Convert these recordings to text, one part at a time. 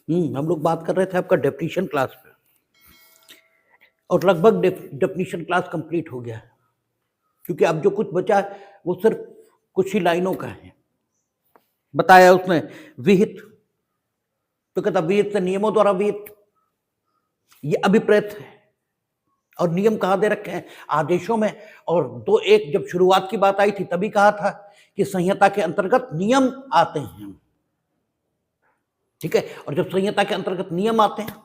हम लोग बात कर रहे थे आपका डेफिनेशन क्लास पे, और लगभग डेफिनेशन क्लास कंप्लीट हो गया है, क्योंकि अब जो कुछ बचा है वो सिर्फ कुछ ही लाइनों का है। बताया उसने विहित, तो कहता विहित से नियमों द्वारा विहित, ये अभिप्रेत है। और नियम कहाँ दे रखे हैं? आदेशों में। और 2:1 जब शुरुआत की बात आई थी तभी कहा था कि संहिता के अंतर्गत नियम आते हैं, ठीक है। और जब संहिता के अंतर्गत नियम आते हैं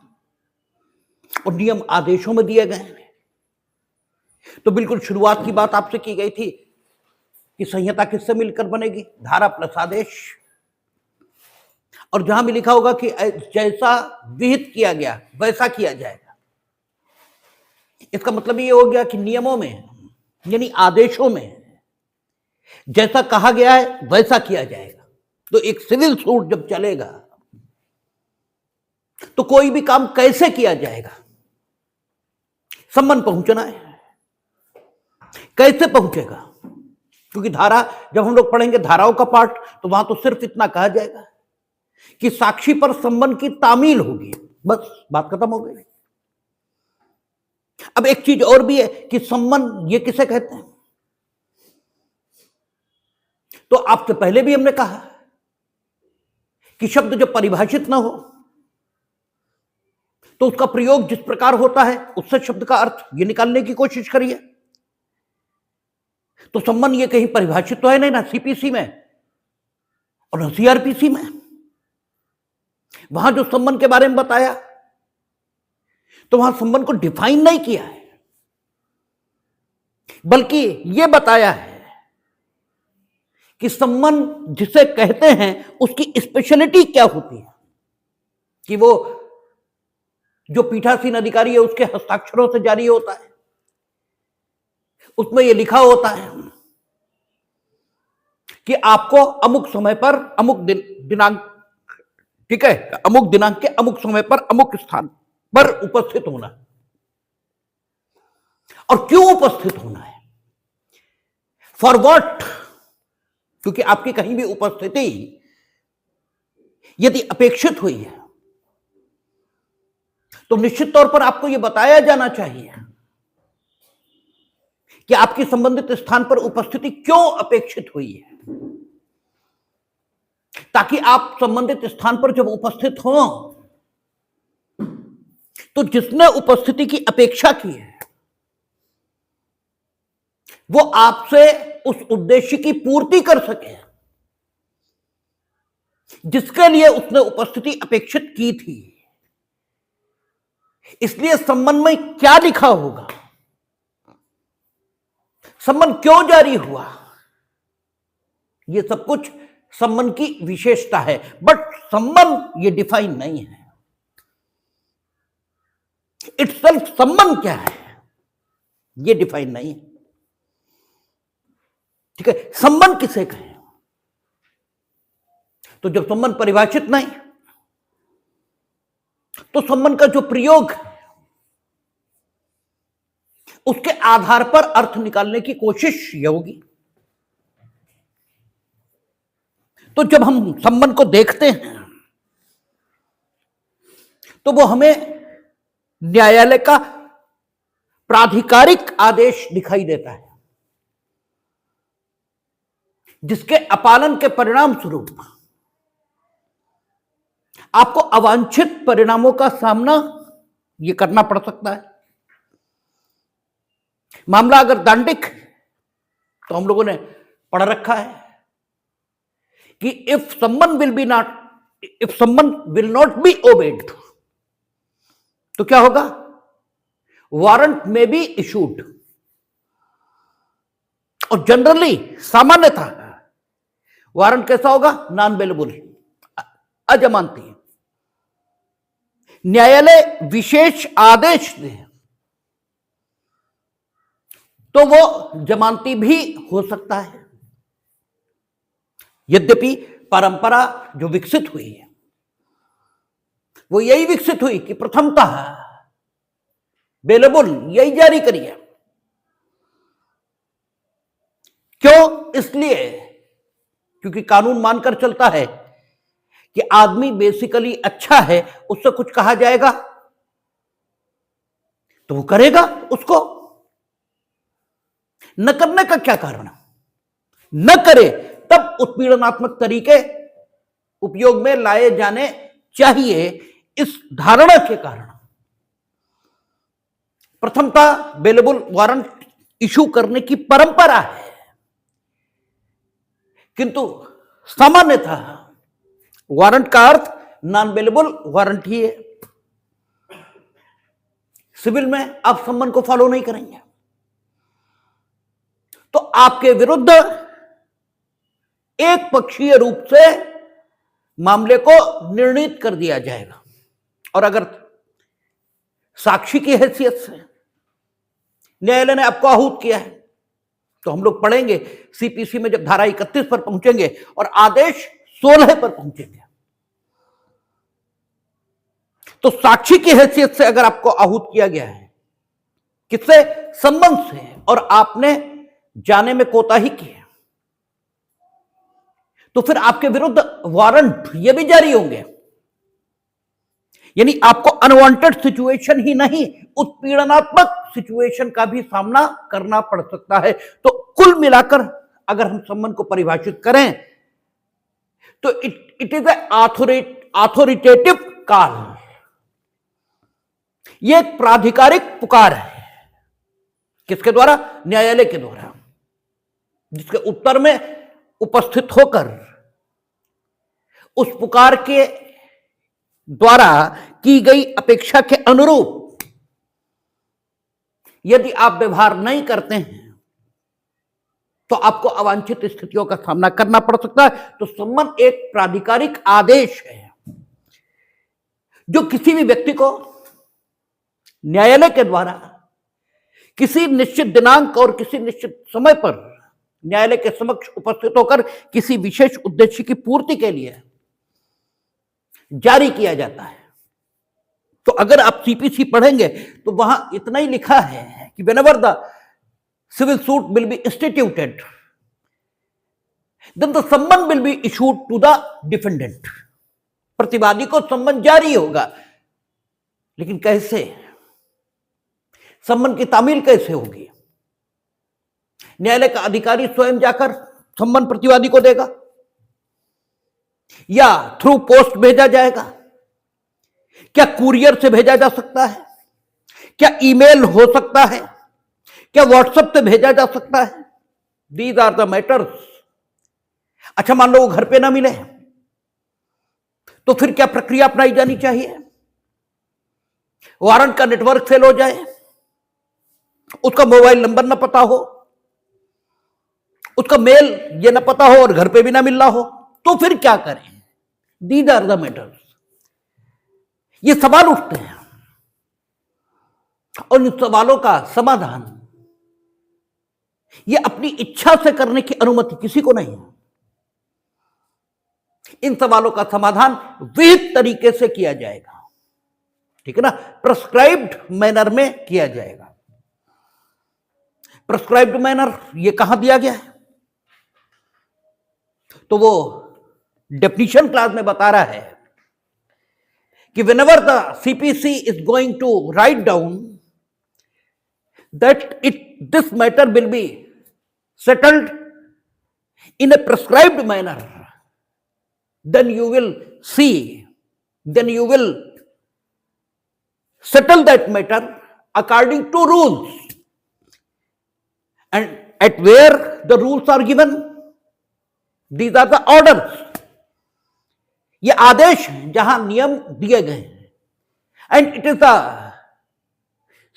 और नियम आदेशों में दिए गए हैं, तो बिल्कुल शुरुआत की बात आपसे की गई थी कि संहिता किससे मिलकर बनेगी? धारा प्लस आदेश। और जहां भी लिखा होगा कि जैसा विहित किया गया वैसा किया जाएगा, इसका मतलब ये हो गया कि नियमों में यानी आदेशों में जैसा कहा गया है वैसा किया जाएगा। तो एक सिविल सूट जब चलेगा तो कोई भी काम कैसे किया जाएगा? सम्मन पहुंचना है, कैसे पहुंचेगा? क्योंकि धारा, जब हम लोग पढ़ेंगे धाराओं का पाठ, तो वहां तो सिर्फ इतना कहा जाएगा कि साक्षी पर सम्मन की तामील होगी, बस बात खत्म हो गई। अब एक चीज और भी है कि सम्मन ये किसे कहते हैं? तो आपसे पहले भी हमने कहा कि शब्द जब परिभाषित ना हो तो उसका प्रयोग जिस प्रकार होता है उससे शब्द का अर्थ ये निकालने की कोशिश करिए। तो सम्मन ये कहीं परिभाषित तो है नहीं ना सीपीसी में और ना सीआरपीसी में। वहां जो सम्मन के बारे में बताया तो वहां सम्मन को डिफाइन नहीं किया है, बल्कि यह बताया है कि सम्मन जिसे कहते हैं उसकी स्पेशलिटी क्या होती है, कि वो जो पीठासीन अधिकारी है उसके हस्ताक्षरों से जारी होता है, उसमें यह लिखा होता है कि आपको अमुक समय पर अमुक दिनांक, ठीक है, अमुक दिनांक के अमुक समय पर अमुक स्थान पर उपस्थित होना है। और क्यों उपस्थित होना है? For what? क्योंकि आपकी कहीं भी उपस्थिति यदि अपेक्षित हुई है तो निश्चित तौर पर आपको यह बताया जाना चाहिए कि आपकी संबंधित स्थान पर उपस्थिति क्यों अपेक्षित हुई है, ताकि आप संबंधित स्थान पर जब उपस्थित हो तो जिसने उपस्थिति की अपेक्षा की है वो आपसे उस उद्देश्य की पूर्ति कर सके जिसके लिए उसने उपस्थिति अपेक्षित की थी। इसलिए सम्मन में क्या लिखा होगा, सम्मन क्यों जारी हुआ, यह सब कुछ सम्मन की विशेषता है। बट सम्मन ये डिफाइन नहीं है, इटसेल्फ सम्मन क्या है ये डिफाइन नहीं है, ठीक है। सम्मन किसे कहें? तो जब सम्मन परिभाषित नहीं तो सम्मन का जो प्रयोग है उसके आधार पर अर्थ निकालने की कोशिश यह होगी। तो जब हम सम्मन को देखते हैं तो वो हमें न्यायालय का प्राधिकारिक आदेश दिखाई देता है, जिसके अपालन के परिणाम स्वरूप आपको अवांछित परिणामों का सामना यह करना पड़ सकता है। मामला अगर दांडिक, तो हम लोगों ने पढ़ रखा है कि इफ सम्मन विल नॉट बी ओबेड, तो क्या होगा? वारंट में बी इशूड। और जनरली सामान्यतः वारंट कैसा होगा? नॉन बेलेबल, अजमानती। न्यायालय विशेष आदेश दे तो वो जमानती भी हो सकता है। यद्यपि परंपरा जो विकसित हुई है वो यही विकसित हुई कि प्रथमतः बेलेबल यही जारी करिए। क्यों? इसलिए क्योंकि कानून मानकर चलता है कि आदमी बेसिकली अच्छा है, उससे कुछ कहा जाएगा तो वो करेगा। उसको न करने का क्या कारण? न करे तब उत्पीड़नात्मक तरीके उपयोग में लाए जाने चाहिए, इस धारणा के कारण प्रथमतः बेलेबल वारंट इशू करने की परंपरा है, किंतु सामान्यतः वारंट का अर्थ नॉन बेलेबल वारंट ही है। सिविल में आप सम्मन को फॉलो नहीं करेंगे तो आपके विरुद्ध एक पक्षीय रूप से मामले को निर्णीत कर दिया जाएगा। और अगर साक्षी की हैसियत से न्यायालय ने आपको आहूत किया है तो हम लोग पढ़ेंगे सीपीसी में जब धारा 31 पर पहुंचेंगे और आदेश 16 पर पहुंचेंगे, तो साक्षी की हैसियत से अगर आपको आहूत किया गया है किससे? सम्मन से, और आपने जाने में कोताही की है, तो फिर आपके विरुद्ध वारंट ये भी जारी होंगे। यानी आपको अनवांटेड सिचुएशन ही नहीं, उत्पीड़नात्मक सिचुएशन का भी सामना करना पड़ सकता है। तो कुल मिलाकर अगर हम सम्मन को परिभाषित करें तो इट इज ऑथोरिटेटिव कॉल। यह एक प्राधिकारिक पुकार है। किसके द्वारा? न्यायालय के द्वारा, जिसके उत्तर में उपस्थित होकर उस पुकार के द्वारा की गई अपेक्षा के अनुरूप यदि आप व्यवहार नहीं करते हैं तो आपको अवांछित स्थितियों का सामना करना पड़ सकता है। तो सम्मन एक प्राधिकारिक आदेश है जो किसी भी व्यक्ति को न्यायालय के द्वारा किसी निश्चित दिनांक और किसी निश्चित समय पर न्यायालय के समक्ष उपस्थित होकर किसी विशेष उद्देश्य की पूर्ति के लिए जारी किया जाता है। तो अगर आप सीपीसी पढ़ेंगे तो वहां इतना ही लिखा है कि whenever the civil suit will be instituted, then the summon will be issued to the defendant. प्रतिवादी को सम्मन जारी होगा, लेकिन कैसे? सम्मन की तामील कैसे होगी? न्यायालय का अधिकारी स्वयं जाकर सम्मन प्रतिवादी को देगा या थ्रू पोस्ट भेजा जाएगा? क्या कुरियर से भेजा जा सकता है? क्या ईमेल हो सकता है? क्या व्हाट्सएप से भेजा जा सकता है? These are the matters. अच्छा, मान लो वो घर पे ना मिले तो फिर क्या प्रक्रिया अपनाई जानी चाहिए? वारंट का नेटवर्क फेल हो जाए, उसका मोबाइल नंबर ना पता हो, उसका मेल ये ना पता हो और घर पे भी ना मिल रहा हो, तो फिर क्या करें? These are the matters. ये सवाल उठते हैं और इन सवालों का समाधान ये अपनी इच्छा से करने की अनुमति किसी को नहीं है। इन सवालों का समाधान विहित तरीके से किया जाएगा, ठीक है ना? प्रिस्क्राइब्ड मैनर में किया जाएगा। प्रिस्क्राइब्ड मैनर ये कहां दिया गया है? तो वो डेफिनिशन क्लास में बता रहा है कि whenever the CPC is going to write down that this matter will be settled in a prescribed manner, then you will settle that matter according to rules, and at where the rules are given, these are the orders. ये आदेश हैं जहां नियम दिए गए हैं। And it is the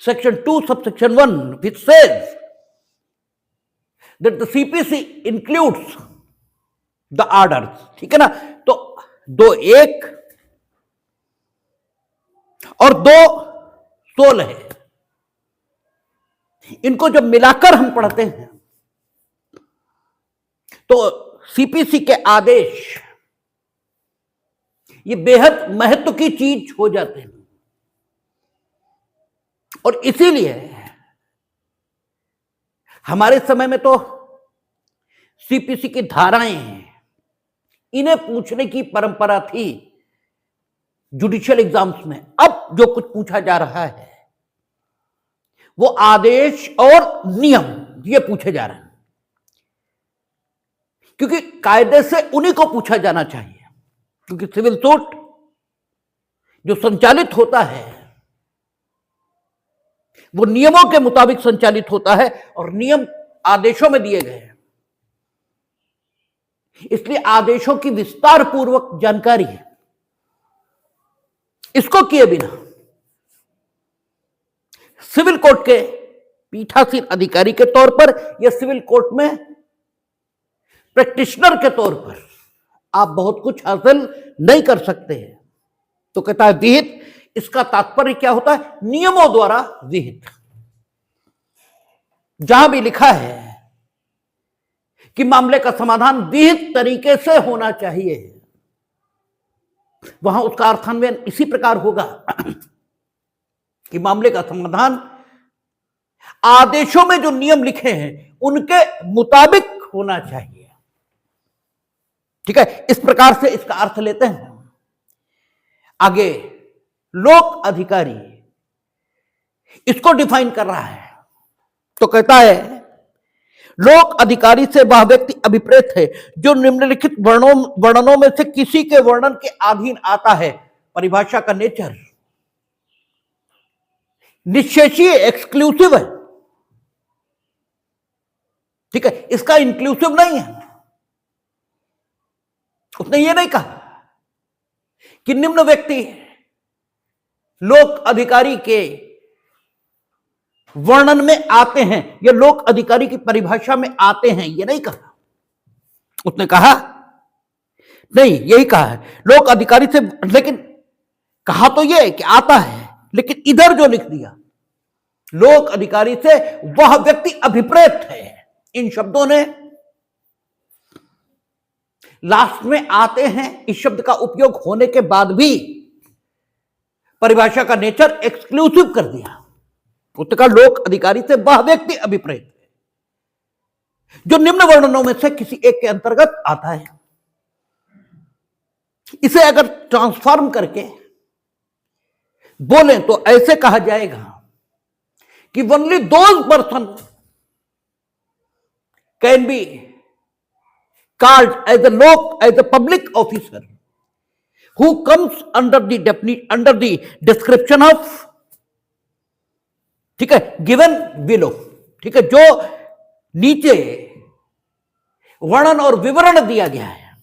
section 2 subsection 1 which says that the CPC includes the orders, ठीक है ना? तो 2(1) और 2(16) है। इनको जब मिलाकर हम पढ़ते हैं तो सीपीसी के आदेश ये बेहद महत्व की चीज हो जाते हैं। और इसीलिए हमारे समय में तो सीपीसी की धाराएं इन्हें पूछने की परंपरा थी जुडिशियल एग्जाम्स में। अब जो कुछ पूछा जा रहा है वो आदेश और नियम ये पूछे जा रहे हैं, क्योंकि कायदे से उन्हीं को पूछा जाना चाहिए, क्योंकि सिविल सूट जो संचालित होता है वो नियमों के मुताबिक संचालित होता है और नियम आदेशों में दिए गए हैं। इसलिए आदेशों की विस्तार पूर्वक जानकारी है। इसको किए बिना सिविल कोर्ट के पीठासीन अधिकारी के तौर पर या सिविल कोर्ट में प्रैक्टिशनर के तौर पर आप बहुत कुछ हासिल नहीं कर सकते हैं। तो कहता है विहित, इसका तात्पर्य क्या होता है? नियमों द्वारा विहित। जहां भी लिखा है कि मामले का समाधान विहित तरीके से होना चाहिए, वहां उसका अर्थान्वयन इसी प्रकार होगा कि मामले का समाधान आदेशों में जो नियम लिखे हैं उनके मुताबिक होना चाहिए। ठीक है, इस प्रकार से इसका अर्थ लेते हैं। आगे लोक अधिकारी इसको डिफाइन कर रहा है, तो कहता है लोक अधिकारी से वह व्यक्ति अभिप्रेत है जो निम्नलिखित वर्णनों में से किसी के वर्णन के अधीन आता है। परिभाषा का नेचर निश्चयी एक्सक्लूसिव है। ठीक है, इसका इंक्लूसिव नहीं है। उसने ये नहीं कहा कि निम्न व्यक्ति लोक अधिकारी के वर्णन में आते हैं या लोक अधिकारी की परिभाषा में आते हैं, ये नहीं कहा। उसने कहा नहीं, यही कहा है लोक अधिकारी से, लेकिन कहा तो यह कि आता है, लेकिन इधर जो लिख दिया लोक अधिकारी से वह व्यक्ति अभिप्रेत है, इन शब्दों ने लास्ट में आते हैं इस शब्द का उपयोग होने के बाद भी परिभाषा का नेचर एक्सक्लूसिव कर दिया। उसने कहा लोक अधिकारी से वह व्यक्ति अभिप्रेत है जो निम्न वर्णनों में से किसी एक के अंतर्गत आता है। इसे अगर ट्रांसफॉर्म करके बोलें तो ऐसे कहा जाएगा कि only those person can be called as a public officer who comes under the description of, ठीक है, given below। ठीक है, जो नीचे वर्णन और विवरण दिया गया है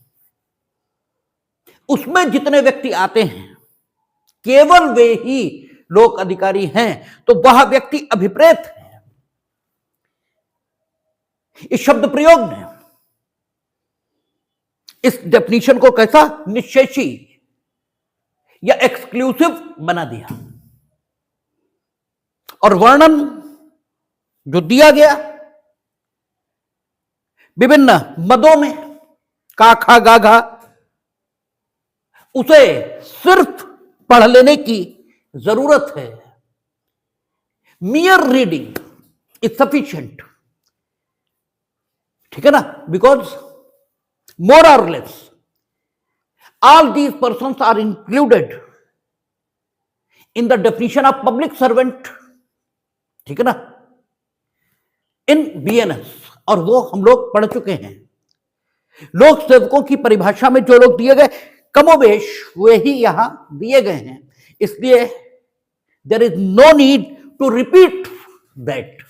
उसमें जितने व्यक्ति आते हैं केवल वे ही लोक अधिकारी हैं, तो वह व्यक्ति अभिप्रेत है। इस शब्द प्रयोग ने इस डेफिनेशन को कैसा निश्चयी या एक्सक्लूसिव बना दिया, और वर्णन जो दिया गया विभिन्न मदों में का खा गा घा, उसे सिर्फ पढ़ लेने की जरूरत है। मियर रीडिंग इज सफिशिएंट। ठीक है ना, because more or less all these persons are included in the definition of public servant, ठीक है ना, in BNS, और वो हम लोग पढ़ चुके हैं। लोक सेवकों की परिभाषा में जो लोग दिए गए कमोबेश वे ही यहां दिए गए हैं, इसलिए there is no need to repeat that।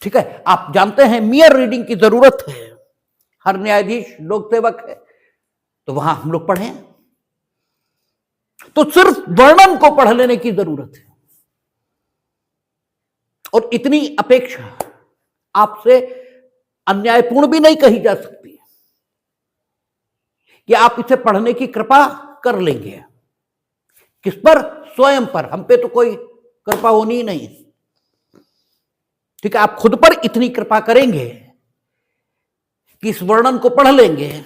ठीक है, आप जानते हैं मियर रीडिंग की जरूरत है। हर न्यायाधीश लोक सेवक है, तो वहां हम लोग पढ़े, तो सिर्फ वर्णन को पढ़ लेने की जरूरत है। और इतनी अपेक्षा आपसे अन्यायपूर्ण भी नहीं कही जा सकती कि आप इसे पढ़ने की कृपा कर लेंगे। किस पर? स्वयं पर। हम पे तो कोई कृपा होनी ही नहीं। ठीक है, आप खुद पर इतनी कृपा करेंगे कि इस वर्णन को पढ़ लेंगे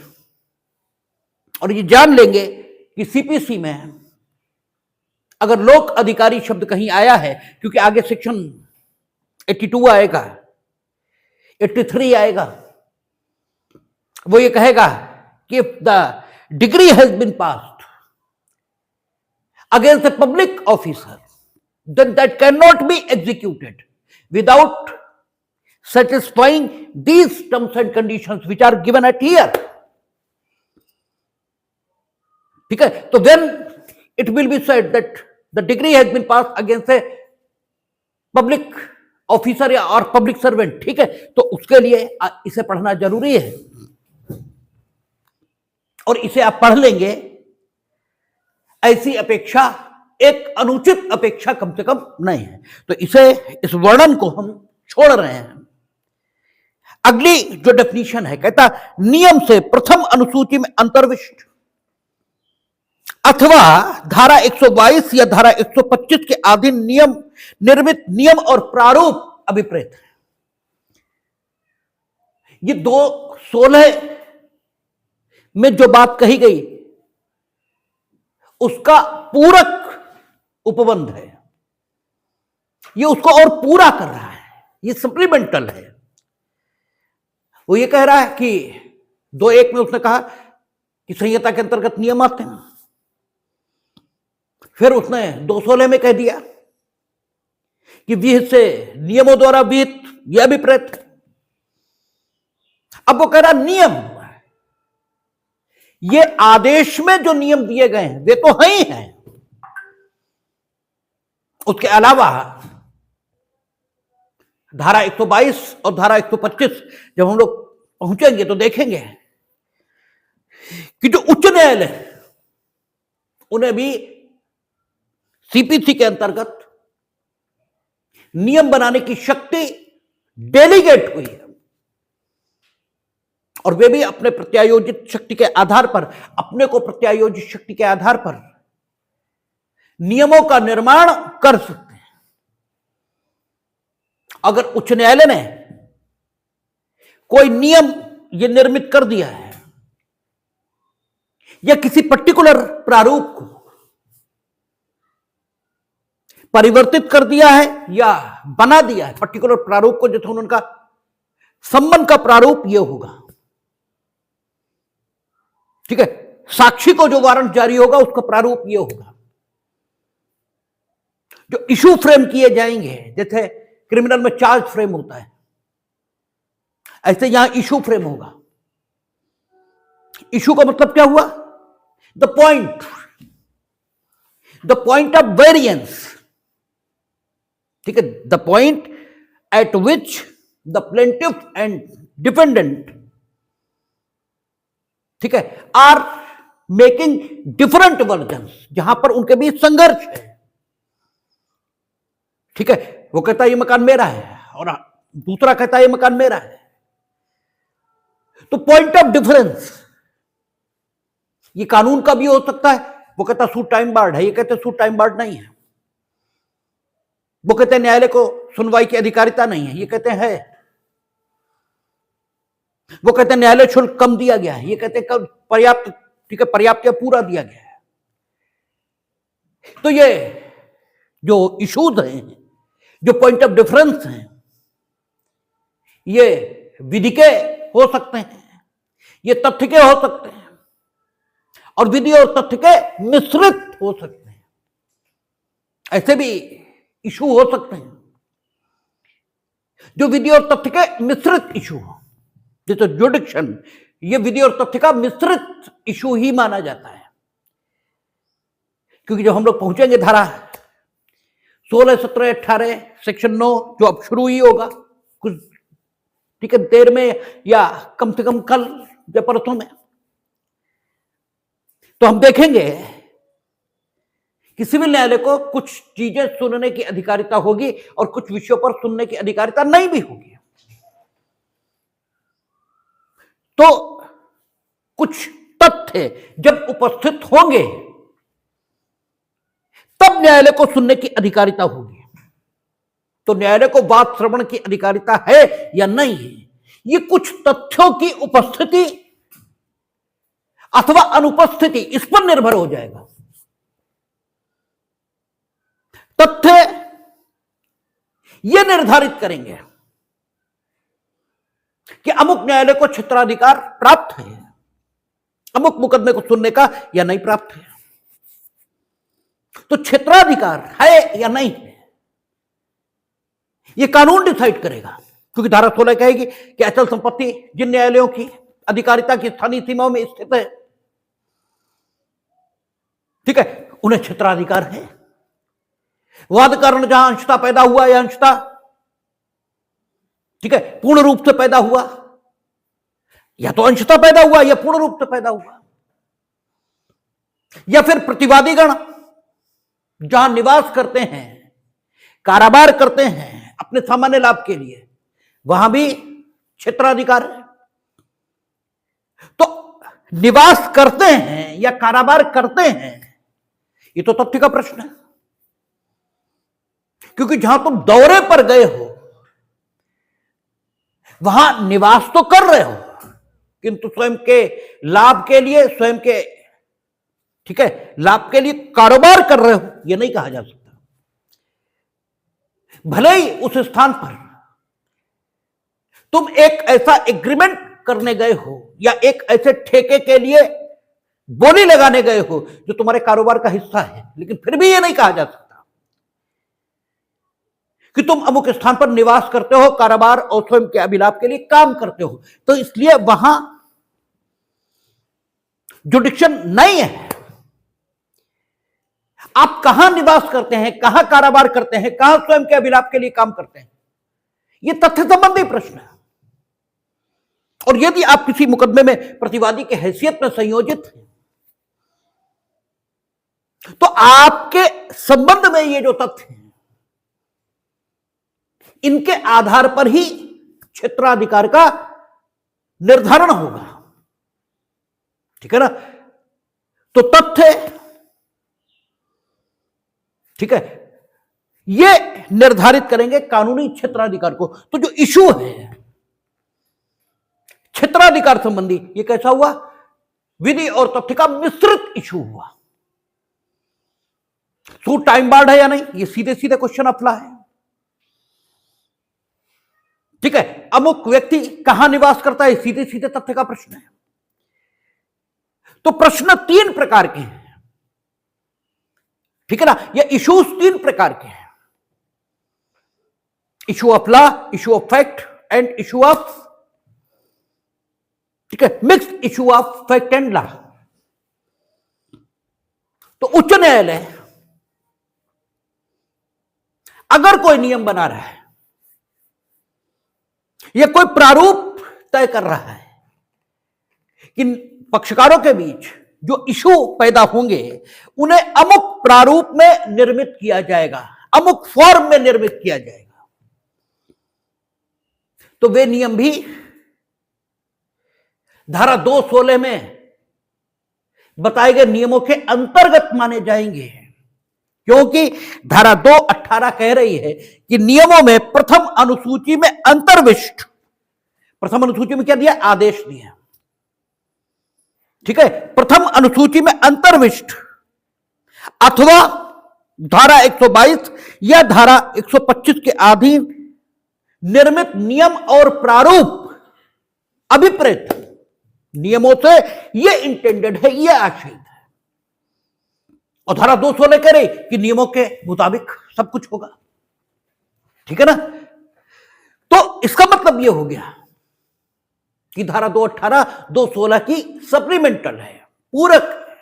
और ये जान लेंगे कि सीपीसी में अगर लोक अधिकारी शब्द कहीं आया है, क्योंकि आगे सेक्शन 82 आएगा, 83 आएगा, वो ये कहेगा कि if the degree has been passed against a public officer then that cannot be executed without satisfying these terms and conditions which are given at here. ठीक है, तो then it will be said that the degree has been passed against a public officer या और public servant. ठीक है, तो उसके लिए इसे पढ़ना जरूरी है और इसे आप पढ़ लेंगे. ऐसी अपेक्षा, एक अनुचित अपेक्षा कम से कम नहीं है. तो इसे, इस वर्णन को हम छोड़ रहे हैं. अगली जो डेफिनेशन है, कहता नियम से प्रथम अनुसूची में अंतर्विष्ट अथवा धारा 122 या धारा 125 के अधीन नियम निर्मित नियम और प्रारूप अभिप्रेत है. ये 216 में जो बात कही गई उसका पूरक उपबंध है. ये उसको और पूरा कर रहा है, ये सप्लीमेंटल है. वो ये कह रहा है कि 2:1 में उसने कहा कि संहिता के अंतर्गत नियम आते हैं. फिर उसने 216 में कह दिया कि विहित से नियमों द्वारा विहित यह अभिप्रेत है. अब वो कह रहा नियम, ये आदेश में जो नियम दिए गए हैं वे तो हैं ही हैं. उसके अलावा धारा 122 और धारा 125 जब हम लोग पहुंचेंगे तो देखेंगे कि जो उच्च न्यायालय उन्हें भी सीपीसी के अंतर्गत नियम बनाने की शक्ति डेलीगेट हुई है और वे भी अपने प्रत्यायोजित शक्ति के आधार पर, अपने को प्रत्यायोजित शक्ति के आधार पर नियमों का निर्माण कर सकते हैं. अगर उच्च न्यायालय ने कोई नियम ये निर्मित कर दिया है या किसी पर्टिकुलर प्रारूप को परिवर्तित कर दिया है या बना दिया है, पर्टिकुलर प्रारूप को, जैसे उनका संबंध का प्रारूप यह होगा. ठीक है, साक्षी को जो वारंट जारी होगा उसका प्रारूप यह होगा. जो इशू फ्रेम किए जाएंगे, जैसे क्रिमिनल में चार्ज फ्रेम होता है, ऐसे यहां इशू फ्रेम होगा. इशू का मतलब क्या हुआ? The point of variance. ठीक है, the point eight which the plaintiff and defendant, ठीक है, आर मेकिंग डिफरेंट वर्जन्स, जहां पर उनके बीच संघर्ष है. ठीक है, वो कहता है ये मकान मेरा है और दूसरा कहता है ये मकान मेरा है. तो पॉइंट ऑफ डिफरेंस ये कानून का भी हो सकता है. वो कहता सूट टाइम बार्ड है, ये कहते सूट टाइम बार्ड नहीं है. वो कहते हैं न्यायालय को सुनवाई की अधिकारिता नहीं है, ये कहते हैं है. वो कहते हैं न्यायालय शुल्क कम दिया गया है, ये कहते हैं पर्याप्त, ठीक है, पर्याप्त या पूरा दिया गया है. तो ये जो इश्यूज हैं, जो पॉइंट ऑफ डिफरेंस हैं, ये विधि के हो सकते हैं, ये तथ्य के हो सकते हैं और विधि और तथ्य के मिश्रित हो सकते हैं. ऐसे भी इशू हो सकते हैं जो विधि और तथ्य के मिश्रित इशू हो. जैसे जुडिक्शन, ये विधि और तथ्य का मिश्रित इशू ही माना जाता है. क्योंकि जब हम लोग पहुंचेंगे धारा 16, 17, 18 सेक्शन 9 जो अब शुरू ही होगा कुछ, ठीक है, देर में या कम से कम कल या परसों में, तो हम देखेंगे कि सिविल न्यायालय को कुछ चीजें सुनने की अधिकारिता होगी और कुछ विषयों पर सुनने की अधिकारिता नहीं भी होगी. तो कुछ तथ्य जब उपस्थित होंगे तब न्यायालय को सुनने की अधिकारिता होगी. तो न्यायालय को वाद श्रवण की अधिकारिता है या नहीं है, ये कुछ तथ्यों की उपस्थिति अथवा अनुपस्थिति इस पर निर्भर हो जाएगा. तथ्य ये निर्धारित करेंगे कि अमुक न्यायालय को क्षेत्राधिकार प्राप्त है, अमुक मुकदमे को सुनने का या नहीं प्राप्त है। तो क्षेत्राधिकार है या नहीं है, यह कानून डिसाइड करेगा, क्योंकि धारा 16 कहेगी कि अचल संपत्ति जिन न्यायालयों की अधिकारिता की स्थानीय सीमाओं में स्थित है, ठीक है, उन्हें क्षेत्राधिकार है। वाद कारण जहां अंशता पैदा हुआ या अंशता, ठीक है, पूर्ण रूप से पैदा हुआ, या तो अंशता पैदा हुआ या पूर्ण रूप से पैदा हुआ, या फिर प्रतिवादीगण जहां निवास करते हैं, कारोबार करते हैं अपने सामान्य लाभ के लिए, वहां भी क्षेत्राधिकार है। तो निवास करते हैं या कारोबार करते हैं, ये तो तथ्य का प्रश्न है, क्योंकि जहां तुम दौरे पर गए हो वहां निवास तो कर रहे हो, किंतु स्वयं के लाभ के लिए, स्वयं के, ठीक है, लाभ के लिए कारोबार कर रहे हो, यह नहीं कहा जा सकता। भले ही उस स्थान पर तुम एक ऐसा एग्रीमेंट करने गए हो या एक ऐसे ठेके के लिए बोली लगाने गए हो जो तुम्हारे कारोबार का हिस्सा है, लेकिन फिर भी यह नहीं कहा जा सकता कि तुम अमुक स्थान पर निवास करते हो, कारोबार और स्वयं के अभिलाभ के लिए काम करते हो। तो इसलिए वहां जुडिक्शन नहीं है। आप कहां निवास करते हैं, कहां कारोबार करते हैं, कहां स्वयं के अभिलाभ के लिए काम करते हैं, यह तथ्य संबंधी प्रश्न है। और यदि आप किसी मुकदमे में प्रतिवादी के हैसियत में संयोजित हैं, तो आपके संबंध में ये जो तथ्य हैं, इनके आधार पर ही क्षेत्राधिकार का निर्धारण होगा, ठीक है ना। तो तथ्य, ठीक है, ये निर्धारित करेंगे कानूनी क्षेत्राधिकार को। तो जो इशू है क्षेत्राधिकार संबंधी, ये कैसा हुआ, विधि और तथ्य का मिश्रित इशू हुआ। सूट टाइम बार्ड है या नहीं, ये सीधे सीधे क्वेश्चन ऑफ लॉ है, ठीक है। अमुक व्यक्ति कहां निवास करता है, सीधे सीधे तथ्य का प्रश्न है। तो प्रश्न 3 प्रकार के हैं, ठीक है ना, ये इश्यूज 3 प्रकार के हैं, issue of law, issue of fact and issue of, ठीक है, mixed issue of fact and law. तो उच्च न्यायालय अगर कोई नियम बना रहा है या कोई प्रारूप तय कर रहा है कि पक्षकारों के बीच जो इशू पैदा होंगे उन्हें अमुक प्रारूप में निर्मित किया जाएगा, अमुक फॉर्म में निर्मित किया जाएगा, तो वे नियम भी धारा 216 में बताए गए नियमों के अंतर्गत माने जाएंगे, क्योंकि धारा 218 कह रही है कि नियमों में प्रथम अनुसूची में अंतर्विष्ट, प्रथम अनुसूची में क्या दिया, आदेश दिया, ठीक है, प्रथम अनुसूची में अंतर्विष्ट अथवा धारा 122 या धारा 125 के अधीन निर्मित नियम और प्रारूप अभिप्रेत नियमों से यह इंटेंडेड है, यह आशय है। और धारा 216 कह रही कि नियमों के मुताबिक सब कुछ होगा, ठीक है ना। तो इसका मतलब यह हो गया कि धारा 218 216 की सप्लीमेंटल है, पूरक,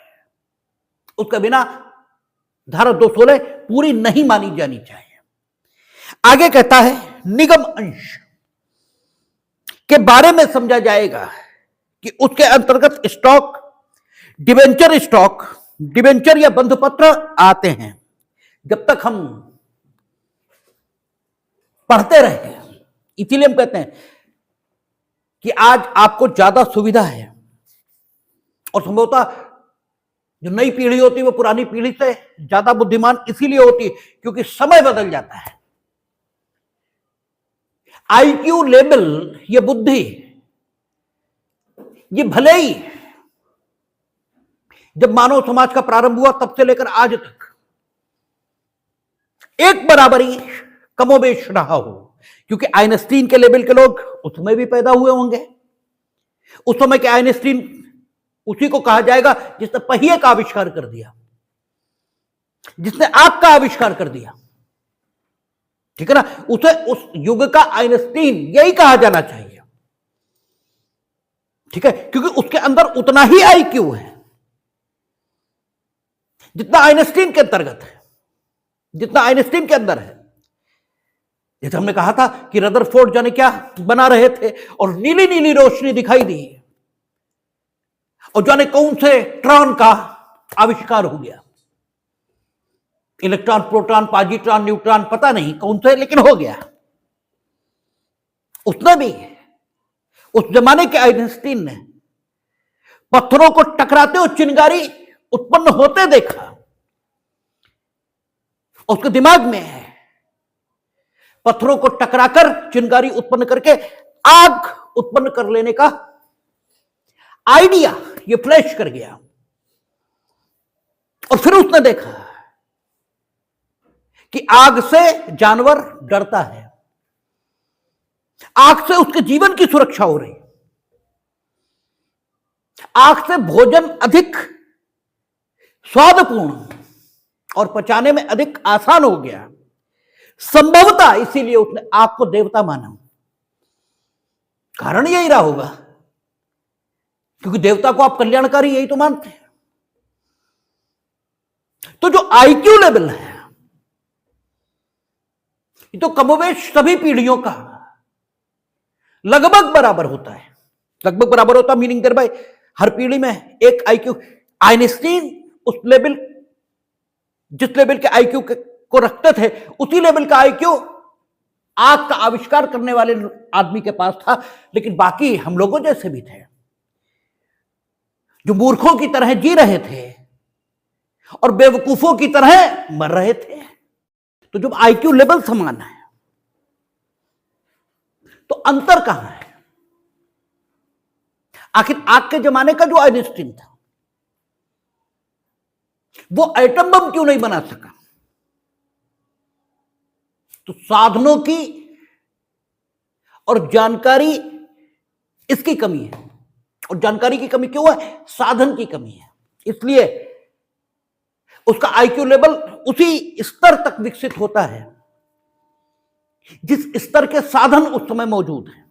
उसके बिना धारा 216 पूरी नहीं मानी जानी चाहिए। आगे कहता है निगम अंश के बारे में समझा जाएगा कि उसके अंतर्गत स्टॉक, डिबेंचर या बंधपत्र आते हैं। जब तक हम पढ़ते रहे, इसीलिए हम कहते हैं कि आज आपको ज्यादा सुविधा है, और संभवतः जो नई पीढ़ी होती है वो पुरानी पीढ़ी से ज्यादा बुद्धिमान इसीलिए होती है क्योंकि समय बदल जाता है। आईक्यू लेवल, ये बुद्धि, ये भले ही जब मानव समाज का प्रारंभ हुआ तब से लेकर आज तक एक बराबरी कमोबेश रहा हो, क्योंकि आइंस्टीन के लेवल के लोग उस समय भी पैदा हुए होंगे। उस समय के आइंस्टीन उसी को कहा जाएगा जिसने पहिए का आविष्कार कर दिया, जिसने आग का आविष्कार कर दिया, ठीक है ना। उसे उस युग का आइंस्टीन यही कहा जाना चाहिए, ठीक है, क्योंकि उसके अंदर उतना ही आईक्यू है जितना आइंस्टीन के अंतर्गत है, जितना आइंस्टीन के अंदर है। जैसे हमने कहा था कि रदरफोर्ड जाने क्या बना रहे थे और नीली नीली रोशनी दिखाई दी और जाने कौन से ट्रॉन का आविष्कार हो गया, इलेक्ट्रॉन, प्रोटॉन, पॉजिट्रॉन, न्यूट्रॉन, पता नहीं कौन से, लेकिन हो गया। उसने भी, उस जमाने के आइंस्टीन ने पत्थरों को टकराते और चिंगारी उत्पन्न होते देखा। उसके दिमाग में है पत्थरों को टकराकर चिंगारी उत्पन्न करके आग उत्पन्न कर लेने का आइडिया ये फ्लैश कर गया। और फिर उसने देखा कि आग से जानवर डरता है, आग से उसके जीवन की सुरक्षा हो रही, आग से भोजन अधिक स्वादपूर्ण और पचाने में अधिक आसान हो गया। संभवतः इसीलिए उसने आग को देवता माना। कारण यही रहा होगा, क्योंकि देवता को आप कल्याणकारी यही तो मानते हैं। तो जो आईक्यू लेवल है ये तो कमोवेश सभी पीढ़ियों का लगभग बराबर होता है। लगभग बराबर होता मीनिंग देयर बाय हर पीढ़ी में एक आईक्यू। आइंस्टीन उस लेवल, जिस लेवल के आईक्यू को रखते थे, उसी लेवल का आईक्यू आग का आविष्कार करने वाले आदमी के पास था। लेकिन बाकी हम लोगों जैसे भी थे जो मूर्खों की तरह जी रहे थे और बेवकूफों की तरह मर रहे थे। तो जब आईक्यू लेवल समान है तो अंतर कहां है? आखिर आग के जमाने का जो आइंस्टीन था वो एटम बम क्यों नहीं बना सका? तो साधनों की और जानकारी इसकी कमी है। और जानकारी की कमी क्यों है? साधन की कमी है। इसलिए उसका आईक्यू लेवल उसी स्तर तक विकसित होता है जिस स्तर के साधन उस समय मौजूद हैं।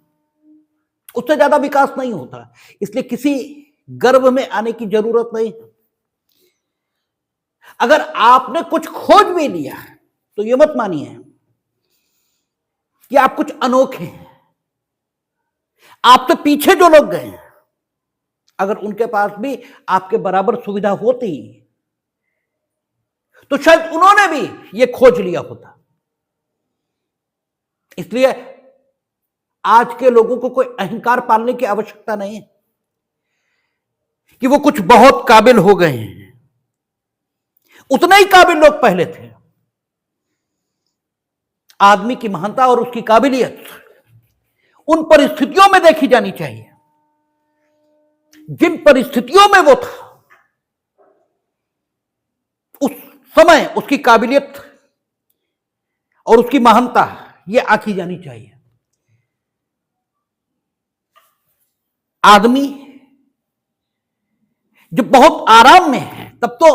उससे ज्यादा विकास नहीं होता। इसलिए किसी गर्व में आने की जरूरत नहीं है। अगर आपने कुछ खोज भी लिया तो यह मत मानिए कि आप कुछ अनोखे हैं। आपसे पीछे जो लोग गए हैं, अगर उनके पास भी आपके बराबर सुविधा होती तो शायद उन्होंने भी यह खोज लिया होता। इसलिए आज के लोगों को कोई अहंकार पालने की आवश्यकता नहीं है कि वो कुछ बहुत काबिल हो गए हैं। उतने ही काबिल लोग पहले थे। आदमी की महानता और उसकी काबिलियत उन परिस्थितियों में देखी जानी चाहिए जिन परिस्थितियों में वो था। उस समय उसकी काबिलियत और उसकी महानता ये आंकी जानी चाहिए। आदमी जब बहुत आराम में है तब तो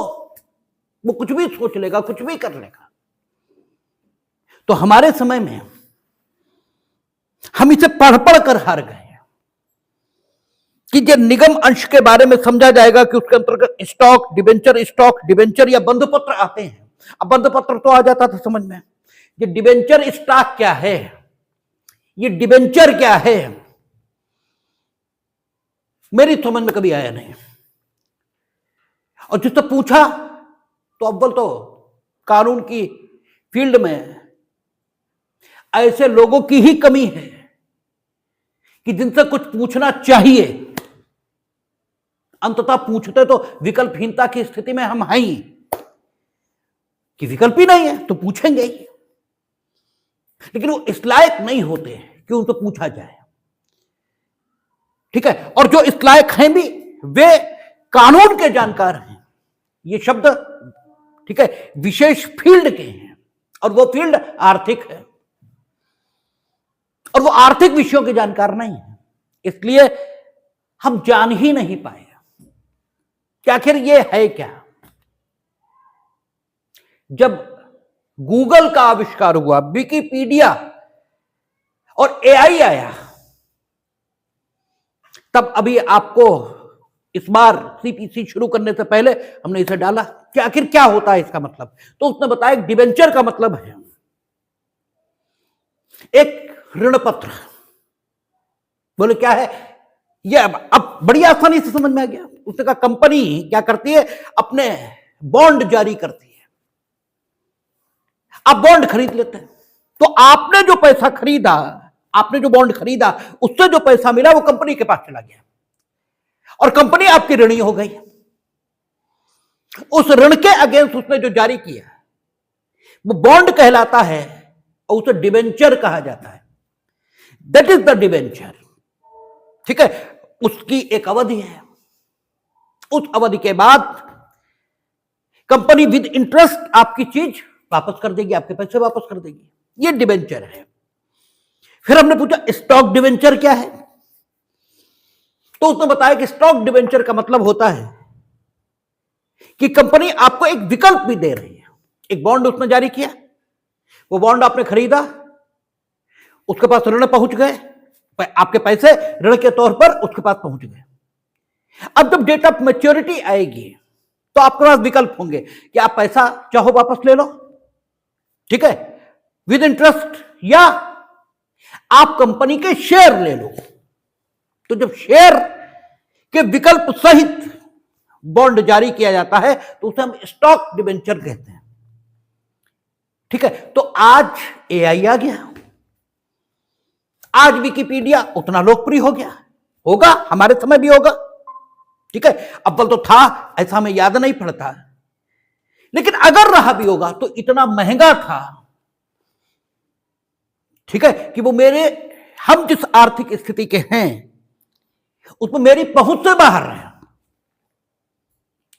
वो कुछ भी सोच लेगा, कुछ भी कर लेगा। तो हमारे समय में हम इसे पढ़ पढ़ कर हार गए कि जब निगम अंश के बारे में समझा जाएगा कि उसके अंतर्गत स्टॉक डिबेंचर या बंधपत्र आते हैं। अब बंधपत्र तो आ जाता था समझ में, ये डिबेंचर स्टॉक क्या है, ये डिबेंचर क्या है, मेरी समझ में कभी आया नहीं। और जिससे पूछा तो अव्वल तो कानून की फील्ड में ऐसे लोगों की ही कमी है कि जिनसे कुछ पूछना चाहिए। अंततः पूछते तो विकल्पहीनता की स्थिति में हम हैं ही कि विकल्प ही नहीं है तो पूछेंगे ही, लेकिन वो इस लायक नहीं होते कि उनको पूछा जाए। ठीक है। और जो इस लायक हैं भी वे कानून के जानकार हैं। ये शब्द ठीक है विशेष फील्ड के हैं और वो फील्ड आर्थिक है। और वो आर्थिक विषयों के जानकार नहीं है, इसलिए हम जान ही नहीं पाए कि आखिर ये है क्या। जब गूगल का आविष्कार हुआ, विकिपीडिया और एआई आया, तब अभी आपको इस बार सीपीसी शुरू करने से पहले हमने इसे डाला कि आखिर क्या होता है इसका मतलब। तो उसने बताया डिबेंचर का मतलब है एक ऋण पत्र। बोले क्या है ये? अब बड़ी आसानी से समझ में आ गया। उसने कहा कंपनी क्या करती है, अपने बॉन्ड जारी करती है, आप बॉन्ड खरीद लेते हैं, तो आपने जो पैसा खरीदा, आपने जो बॉन्ड खरीदा, उससे जो पैसा मिला वो कंपनी के पास चला गया और कंपनी आपकी ऋणी हो गई। उस ऋण के अगेंस्ट उसने जो जारी किया वो बॉन्ड कहलाता है और उसे डिबेंचर कहा जाता है। That is the debenture. ठीक है, उसकी एक अवधि है, उस अवधि के बाद कंपनी विद इंटरेस्ट आपकी चीज वापस कर देगी, आपके पैसे वापस कर देगी। ये डिबेंचर है। फिर हमने पूछा स्टॉक डिबेंचर क्या है, तो उसने बताया कि स्टॉक डिबेंचर का मतलब होता है कि कंपनी आपको एक विकल्प भी दे रही है। एक बॉन्ड उसने जारी किया, वो बॉन्ड आपने खरीदा, उसके पास ऋण पहुंच गए, आपके पैसे ऋण के तौर पर उसके पास पहुंच गए। अब जब डेट ऑफ मैच्योरिटी आएगी तो आपके पास विकल्प होंगे कि आप पैसा चाहो वापस ले लो, ठीक है, विद इंटरेस्ट, या आप कंपनी के शेयर ले लो। तो जब शेयर के विकल्प सहित बॉन्ड जारी किया जाता है तो उसे हम स्टॉक डिबेंचर कहते हैं। ठीक है, तो आज एआई आ गया, आज विकिपीडिया उतना लोकप्रिय हो गया, होगा हमारे समय भी होगा। ठीक है, अव्वल तो था, ऐसा हमें याद नहीं पड़ता, लेकिन अगर रहा भी होगा तो इतना महंगा था, ठीक है, कि वो हम जिस आर्थिक स्थिति के हैं उसमें मेरी पहुंच से बाहर है।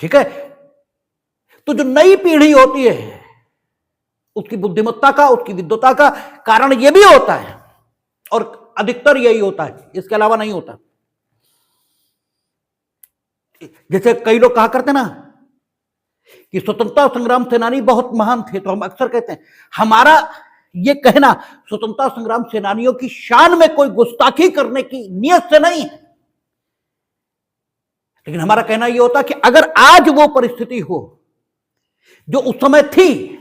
ठीक है, तो जो नई पीढ़ी होती है उसकी बुद्धिमत्ता का, उसकी विद्वता का कारण यह भी होता है, और अधिकतर यही होता है, इसके अलावा नहीं होता। जैसे कई लोग कहा करते ना कि स्वतंत्रता संग्राम सेनानी बहुत महान थे, तो हम अक्सर कहते हैं हमारा ये कहना स्वतंत्रता संग्राम सेनानियों की शान में कोई गुस्ताखी करने की नियत से नहीं है, लेकिन हमारा कहना यह होता कि अगर आज वो परिस्थिति हो जो उस समय थी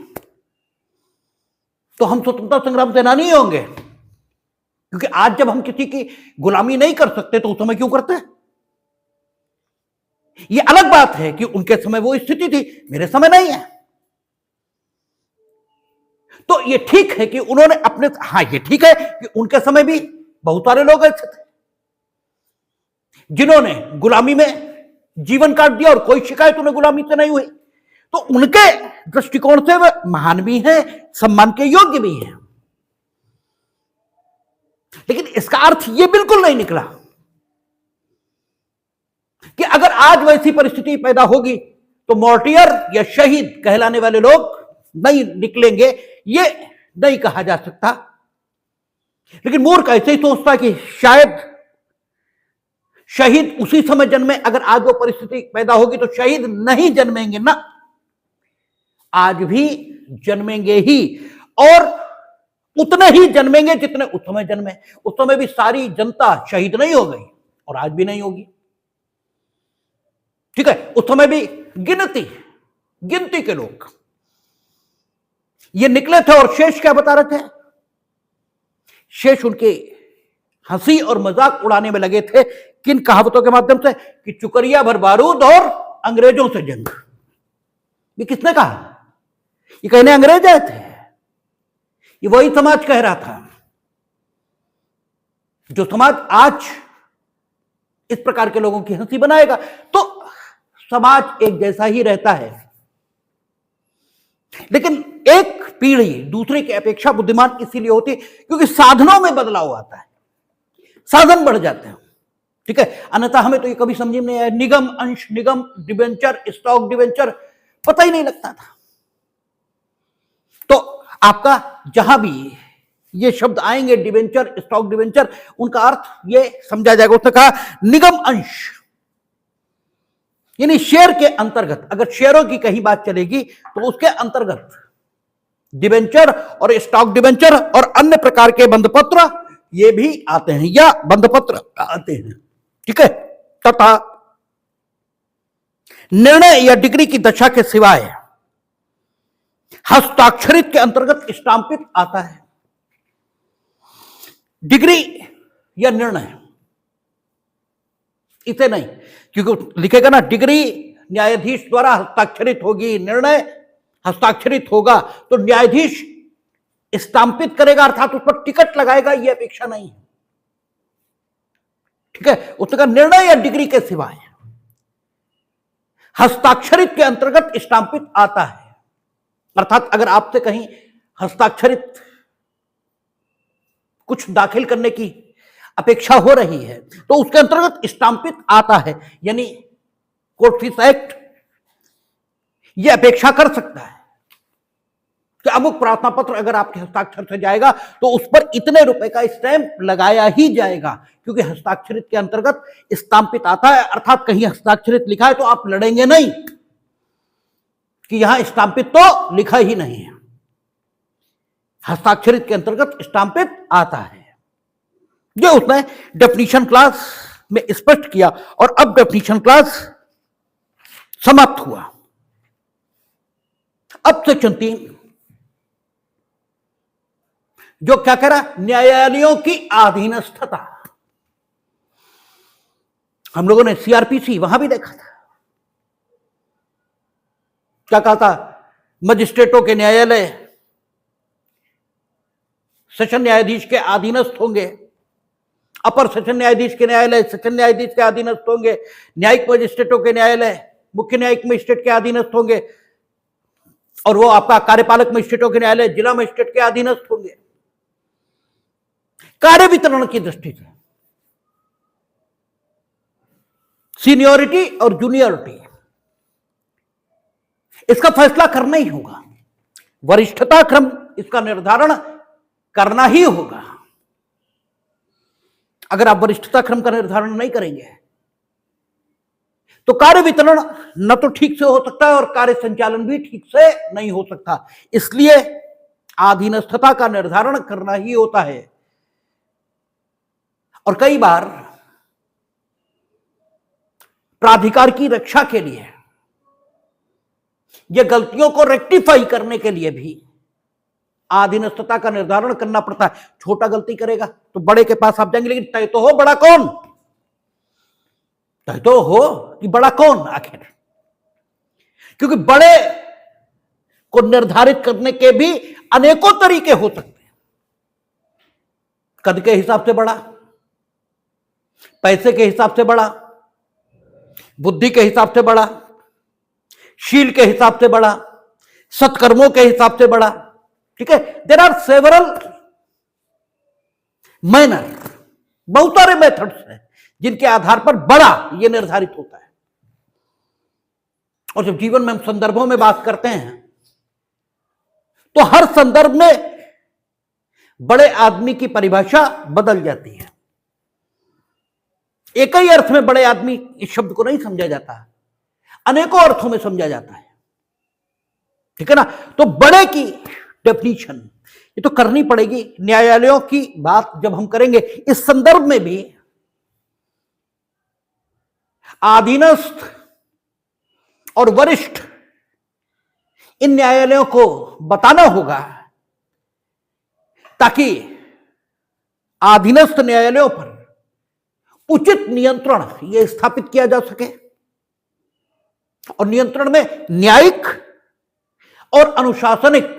तो हम स्वतंत्रता संग्राम सेनानी ही होंगे, क्योंकि आज जब हम किसी की गुलामी नहीं कर सकते तो उस समय क्यों करते हैं। यह अलग बात है कि उनके समय वो स्थिति थी, मेरे समय नहीं है, तो ये ठीक है कि उन्होंने अपने, हाँ ये ठीक है कि उनके समय भी बहुत सारे लोग ऐसे थे जिन्होंने गुलामी में जीवन काट दिया और कोई शिकायत उन्हें गुलामी से नहीं हुई, तो उनके दृष्टिकोण से वे महान भी हैं, सम्मान के योग्य भी हैं। लेकिन इसका अर्थ यह बिल्कुल नहीं निकला कि अगर आज वैसी परिस्थिति पैदा होगी तो मार्टियर या शहीद कहलाने वाले लोग नहीं निकलेंगे, ये नहीं कहा जा सकता। लेकिन मूर्ख ऐसे ही सोचता कि शायद शहीद उसी समय जन्मे, अगर आज वो परिस्थिति पैदा होगी तो शहीद नहीं जन्मेंगे ना, आज भी जन्मेंगे ही, और उतने ही जन्मेंगे जितने उस समय जन्मे। उस समय भी सारी जनता शहीद नहीं हो गई और आज भी नहीं होगी। ठीक है, उस समय भी गिनती के लोग ये निकले थे, और शेष क्या बता रहे थे, शेष उनके हंसी और मजाक उड़ाने में लगे थे, किन कहावतों के माध्यम से, कि चुकरिया भर बारूद और अंग्रेजों से जंग। ये किसने कहा? ये कहने अंग्रेज आए थे, ये वही समाज कह रहा था जो समाज आज इस प्रकार के लोगों की हंसी बनाएगा। तो समाज एक जैसा ही रहता है, लेकिन एक पीढ़ी दूसरे की अपेक्षा बुद्धिमान इसीलिए होती है क्योंकि साधनों में बदलाव आता है, साधन बढ़ जाते हैं। ठीक है, अन्यथा हमें तो ये कभी समझ में नहीं आया, निगम, अंश निगम, डिबेंचर, स्टॉक डिबेंचर, पता ही नहीं लगता था। तो आपका जहां भी ये शब्द आएंगे, डिवेंचर, स्टॉक डिवेंचर, उनका अर्थ ये समझा जाएगा। उसने कहा निगम अंश, यानी शेयर के अंतर्गत, अगर शेयरों की कहीं बात चलेगी तो उसके अंतर्गत डिवेंचर और स्टॉक डिवेंचर और अन्य प्रकार के बंधपत्र ये भी आते हैं, या बंधपत्र आते हैं, ठीक है। तथा निर्णय या डिग्री की दशा के सिवाय हस्ताक्षरित के अंतर्गत स्टाम्पित आता है। डिग्री या निर्णय इसे नहीं, क्योंकि लिखेगा ना डिग्री न्यायाधीश द्वारा हस्ताक्षरित होगी, निर्णय हस्ताक्षरित होगा, तो न्यायाधीश स्टाम्पित करेगा अर्थात उस पर टिकट लगाएगा, यह अपेक्षा नहीं है, ठीक है। उसने कहा निर्णय या डिग्री के सिवाय हस्ताक्षरित के अंतर्गत स्टाम्पित आता है, अर्थात अगर आपसे कहीं हस्ताक्षरित कुछ दाखिल करने की अपेक्षा हो रही है तो उसके अंतर्गत स्टाम्पित आता है, यानी कोर्ट फीस एक्ट यह अपेक्षा कर सकता है कि अमुक प्रार्थना पत्र अगर आपके हस्ताक्षर से जाएगा तो उस पर इतने रुपए का स्टैंप लगाया ही जाएगा, क्योंकि हस्ताक्षरित के अंतर्गत स्टाम्पित आता है, अर्थात कहीं हस्ताक्षरित लिखा है तो आप लड़ेंगे नहीं कि यहां स्टाम्पित तो लिखा ही नहीं है, हस्ताक्षरित के अंतर्गत स्टाम्पित आता है। जो उसने डेफिनेशन क्लास में स्पष्ट किया, और अब डेफिनेशन क्लास समाप्त हुआ। अब सेक्शन 3 जो क्या कह रहा, न्यायालयों की अधीनस्थता। हम लोगों ने सीआरपीसी वहां भी देखा था, क्या कहा था, मजिस्ट्रेटों के न्यायालय सेशन न्यायाधीश के अधीनस्थ होंगे, अपर सेशन न्यायाधीश के न्यायालय सेशन न्यायाधीश के अधीनस्थ होंगे, न्यायिक मजिस्ट्रेटों के न्यायालय मुख्य न्यायिक मजिस्ट्रेट के अधीनस्थ होंगे, और वो आपका कार्यपालक मजिस्ट्रेटों के न्यायालय जिला मजिस्ट्रेट के अधीनस्थ होंगे। कार्य वितरण की दृष्टि से सीनियरिटी और जूनियरिटी इसका फैसला करना ही होगा, वरिष्ठता क्रम इसका निर्धारण करना ही होगा। अगर आप वरिष्ठता क्रम का निर्धारण नहीं करेंगे तो कार्य वितरण न तो ठीक से हो सकता है और कार्य संचालन भी ठीक से नहीं हो सकता, इसलिए अधीनस्थता का निर्धारण करना ही होता है। और कई बार प्राधिकार की रक्षा के लिए यह गलतियों को रेक्टिफाई करने के लिए भी अधीनस्थता का निर्धारण करना पड़ता है। छोटा गलती करेगा तो बड़े के पास आप जाएंगे, लेकिन तय तो हो बड़ा कौन, तय तो हो कि बड़ा कौन आखिर, क्योंकि बड़े को निर्धारित करने के भी अनेकों तरीके हो सकते हैं। कद के हिसाब से बड़ा, पैसे के हिसाब से बड़ा, बुद्धि के हिसाब से बड़ा, शील के हिसाब से बड़ा, सत्कर्मों के हिसाब से बड़ा, ठीक है। देयर आर सेवरल मैनर, बहुत सारे मेथड्स हैं जिनके आधार पर बड़ा यह निर्धारित होता है। और जब जीवन में हम संदर्भों में बात करते हैं तो हर संदर्भ में बड़े आदमी की परिभाषा बदल जाती है। एक ही अर्थ में बड़े आदमी इस शब्द को नहीं समझा जाता, अनेकों अर्थों में समझा जाता है, ठीक है ना। तो बड़े की डेफिनेशन ये तो करनी पड़ेगी। न्यायालयों की बात जब हम करेंगे इस संदर्भ में भी अधीनस्थ और वरिष्ठ इन न्यायालयों को बताना होगा, ताकि अधीनस्थ न्यायालयों पर उचित नियंत्रण यह स्थापित किया जा सके। और नियंत्रण में न्यायिक और अनुशासनिक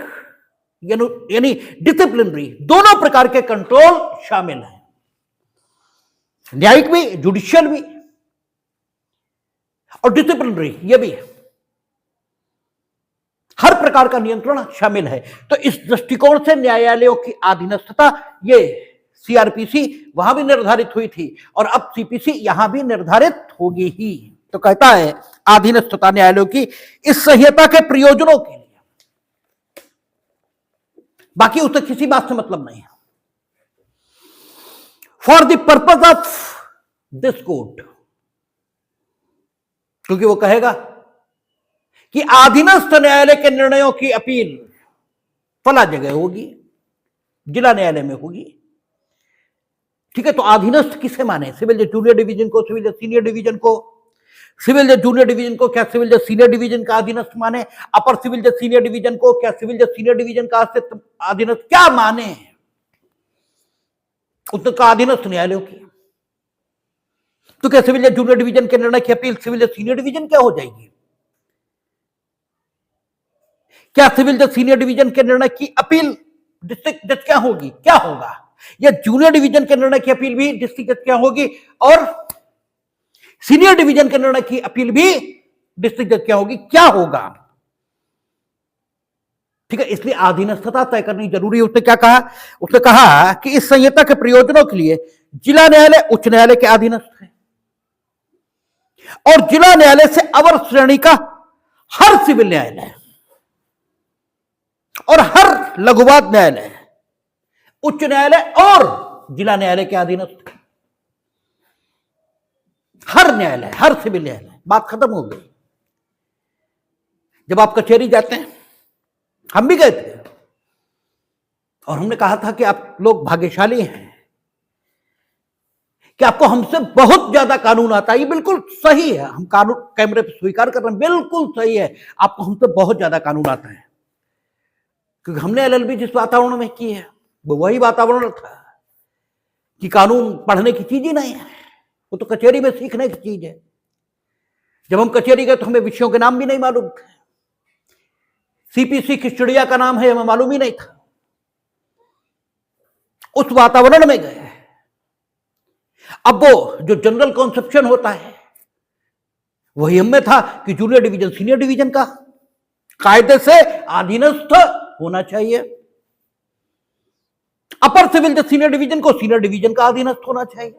यानी डिसिप्लिनरी दोनों प्रकार के कंट्रोल शामिल हैं, न्यायिक भी, जुडिशियल भी और डिसिप्लिनरी ये भी, हर प्रकार का नियंत्रण शामिल है। तो इस दृष्टिकोण से न्यायालयों की अधीनस्थता ये सीआरपीसी वहां भी निर्धारित हुई थी और अब सीपीसी यहां भी निर्धारित होगी ही। तो कहता है अधीनस्थता न्यायालयों की इस संहिता के प्रयोजनों के लिए, बाकी उसे किसी बात से मतलब नहीं है। For the purpose of this court, क्योंकि वो कहेगा कि अधीनस्थ न्यायालय के निर्णयों की अपील फला जगह होगी, जिला न्यायालय में होगी। ठीक है, तो अधीनस्थ किसे माने? सिविल जज जूनियर डिवीजन को, सिविल जज सीनियर डिवीजन को। सिविल जज जूनियर डिवीजन को क्या सिविल जज सीनियर डिवीजन का अधीनस्थ माने? अपर सिविल जज सीनियर डिवीजन को क्या सिविल जज सीनियर डिवीजन का अधीनस्थ क्या माने? उसका अधीनस्थ न्यायालयों की। तो क्या सिविल जज जूनियर डिवीजन के निर्णय की अपील सिविल जज सीनियर डिवीजन क्या हो जाएगी? क्या सिविल जज सीनियर डिवीजन के निर्णय की अपील डिस्ट्रिक्ट जज क्या होगी, क्या होगा? या जूनियर डिवीजन के निर्णय की अपील भी डिस्ट्रिक्ट जज क्या होगी, और सीनियर डिवीजन के निर्णय की अपील भी डिस्ट्रिक्ट जज क्या होगी, क्या होगा? ठीक है, इसलिए अधीनस्थता तय करनी जरूरी है। उसने क्या कहा? उसने कहा कि इस संहिता के प्रयोजनों के लिए जिला न्यायालय उच्च न्यायालय के अधीनस्थ है, और जिला न्यायालय से अवर श्रेणी का हर सिविल न्यायालय और हर लघुवाद न्यायालय उच्च न्यायालय और जिला न्यायालय के अधीनस्थ है। हर न्यायालय, हर सिविल न्यायालय। बात खत्म हो गई। जब आप कचहरी जाते हैं, हम भी गए थे, और हमने कहा था कि आप लोग भाग्यशाली हैं कि आपको हमसे बहुत ज्यादा कानून आता है। ये बिल्कुल सही है, हम कानून कैमरे पर स्वीकार कर रहे हैं, बिल्कुल सही है, आपको हमसे बहुत ज्यादा कानून आता है, क्योंकि हमने एलएलबी जिस वातावरण में की है वो वही वातावरण था कि कानून पढ़ने की चीज ही नहीं है, वो तो कचहरी में सीखने की चीज है। जब हम कचहरी गए तो हमें विषयों के नाम भी नहीं मालूम थे। सीपीसी किस चिड़िया का नाम है हमें मालूम ही नहीं था। उस वातावरण में गए। अब वो जो जनरल कॉन्सेप्शन होता है वही हमें था कि जूनियर डिवीजन सीनियर डिवीजन का कायदे से अधीनस्थ होना चाहिए, अपर सिविल जज सीनियर डिवीजन को सीनियर डिवीजन का अधीनस्थ होना चाहिए।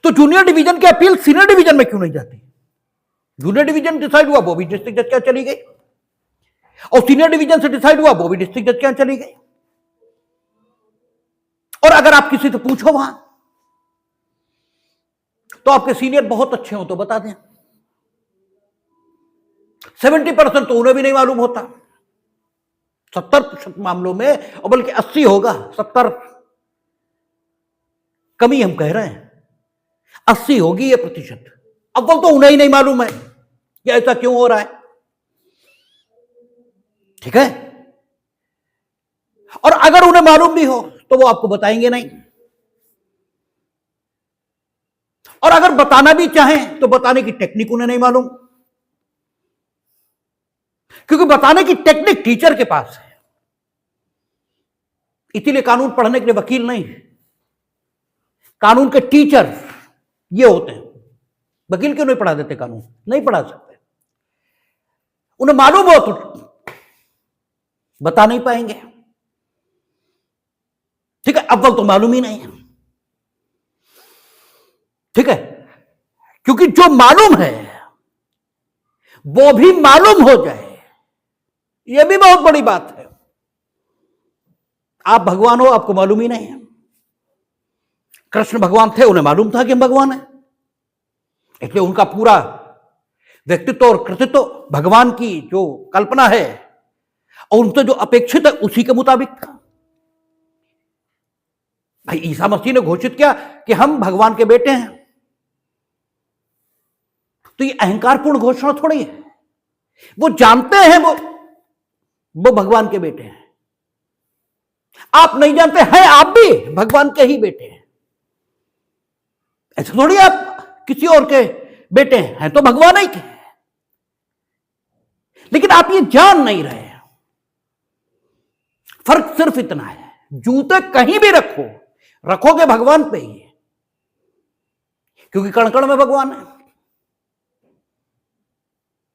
तो जूनियर डिवीजन की अपील सीनियर डिवीजन में क्यों नहीं जाती? जूनियर डिवीजन डिसाइड हुआ वो भी डिस्ट्रिक्ट जज क्या चली गई, और सीनियर डिवीजन से डिसाइड हुआ वो भी डिस्ट्रिक्ट जज क्या चली गई। और अगर आप किसी से पूछो वहां तो आपके सीनियर बहुत अच्छे हो तो बता दें, 70% तो उन्हें भी नहीं मालूम होता, 70% मामलों में, और बल्कि 80 होगा, 70 कमी हम कह रहे हैं, 80 होगी ये प्रतिशत। अव्वल तो उन्हें ही नहीं मालूम है कि ऐसा क्यों हो रहा है। ठीक है, और अगर उन्हें मालूम भी हो तो वो आपको बताएंगे नहीं, और अगर बताना भी चाहें तो बताने की टेक्निक उन्हें नहीं मालूम, क्योंकि बताने की टेक्निक टीचर के पास है। इसीलिए कानून पढ़ने के लिए वकील नहीं, कानून के टीचर ये होते हैं। वकील क्यों नहीं पढ़ा देते कानून? नहीं पढ़ा सकते, उन्हें मालूम हो तो बता नहीं पाएंगे। ठीक है, अव्वल तो मालूम ही नहीं है। ठीक है, क्योंकि जो मालूम है वो भी मालूम हो जाए, यह भी बहुत बड़ी बात है। आप भगवान हो, आपको मालूम ही नहीं है। कृष्ण भगवान थे, उन्हें मालूम था कि हम भगवान हैं, इसलिए उनका पूरा व्यक्तित्व और कृतित्व भगवान की जो कल्पना है और उनसे जो अपेक्षित है उसी के मुताबिक था। भाई ईसा मसीह ने घोषित किया कि हम भगवान के बेटे हैं, तो ये अहंकारपूर्ण घोषणा थोड़ी है। वो जानते हैं वो भगवान के बेटे हैं। आप नहीं जानते हैं, आप भी भगवान के ही बेटे हैं। ऐसा थोड़ी आप किसी और के बेटे हैं, तो भगवान ही के। लेकिन आप ये जान नहीं रहे। फर्क सिर्फ इतना है, जूते कहीं भी रखोगे भगवान पे ही, क्योंकि कण कण में भगवान है।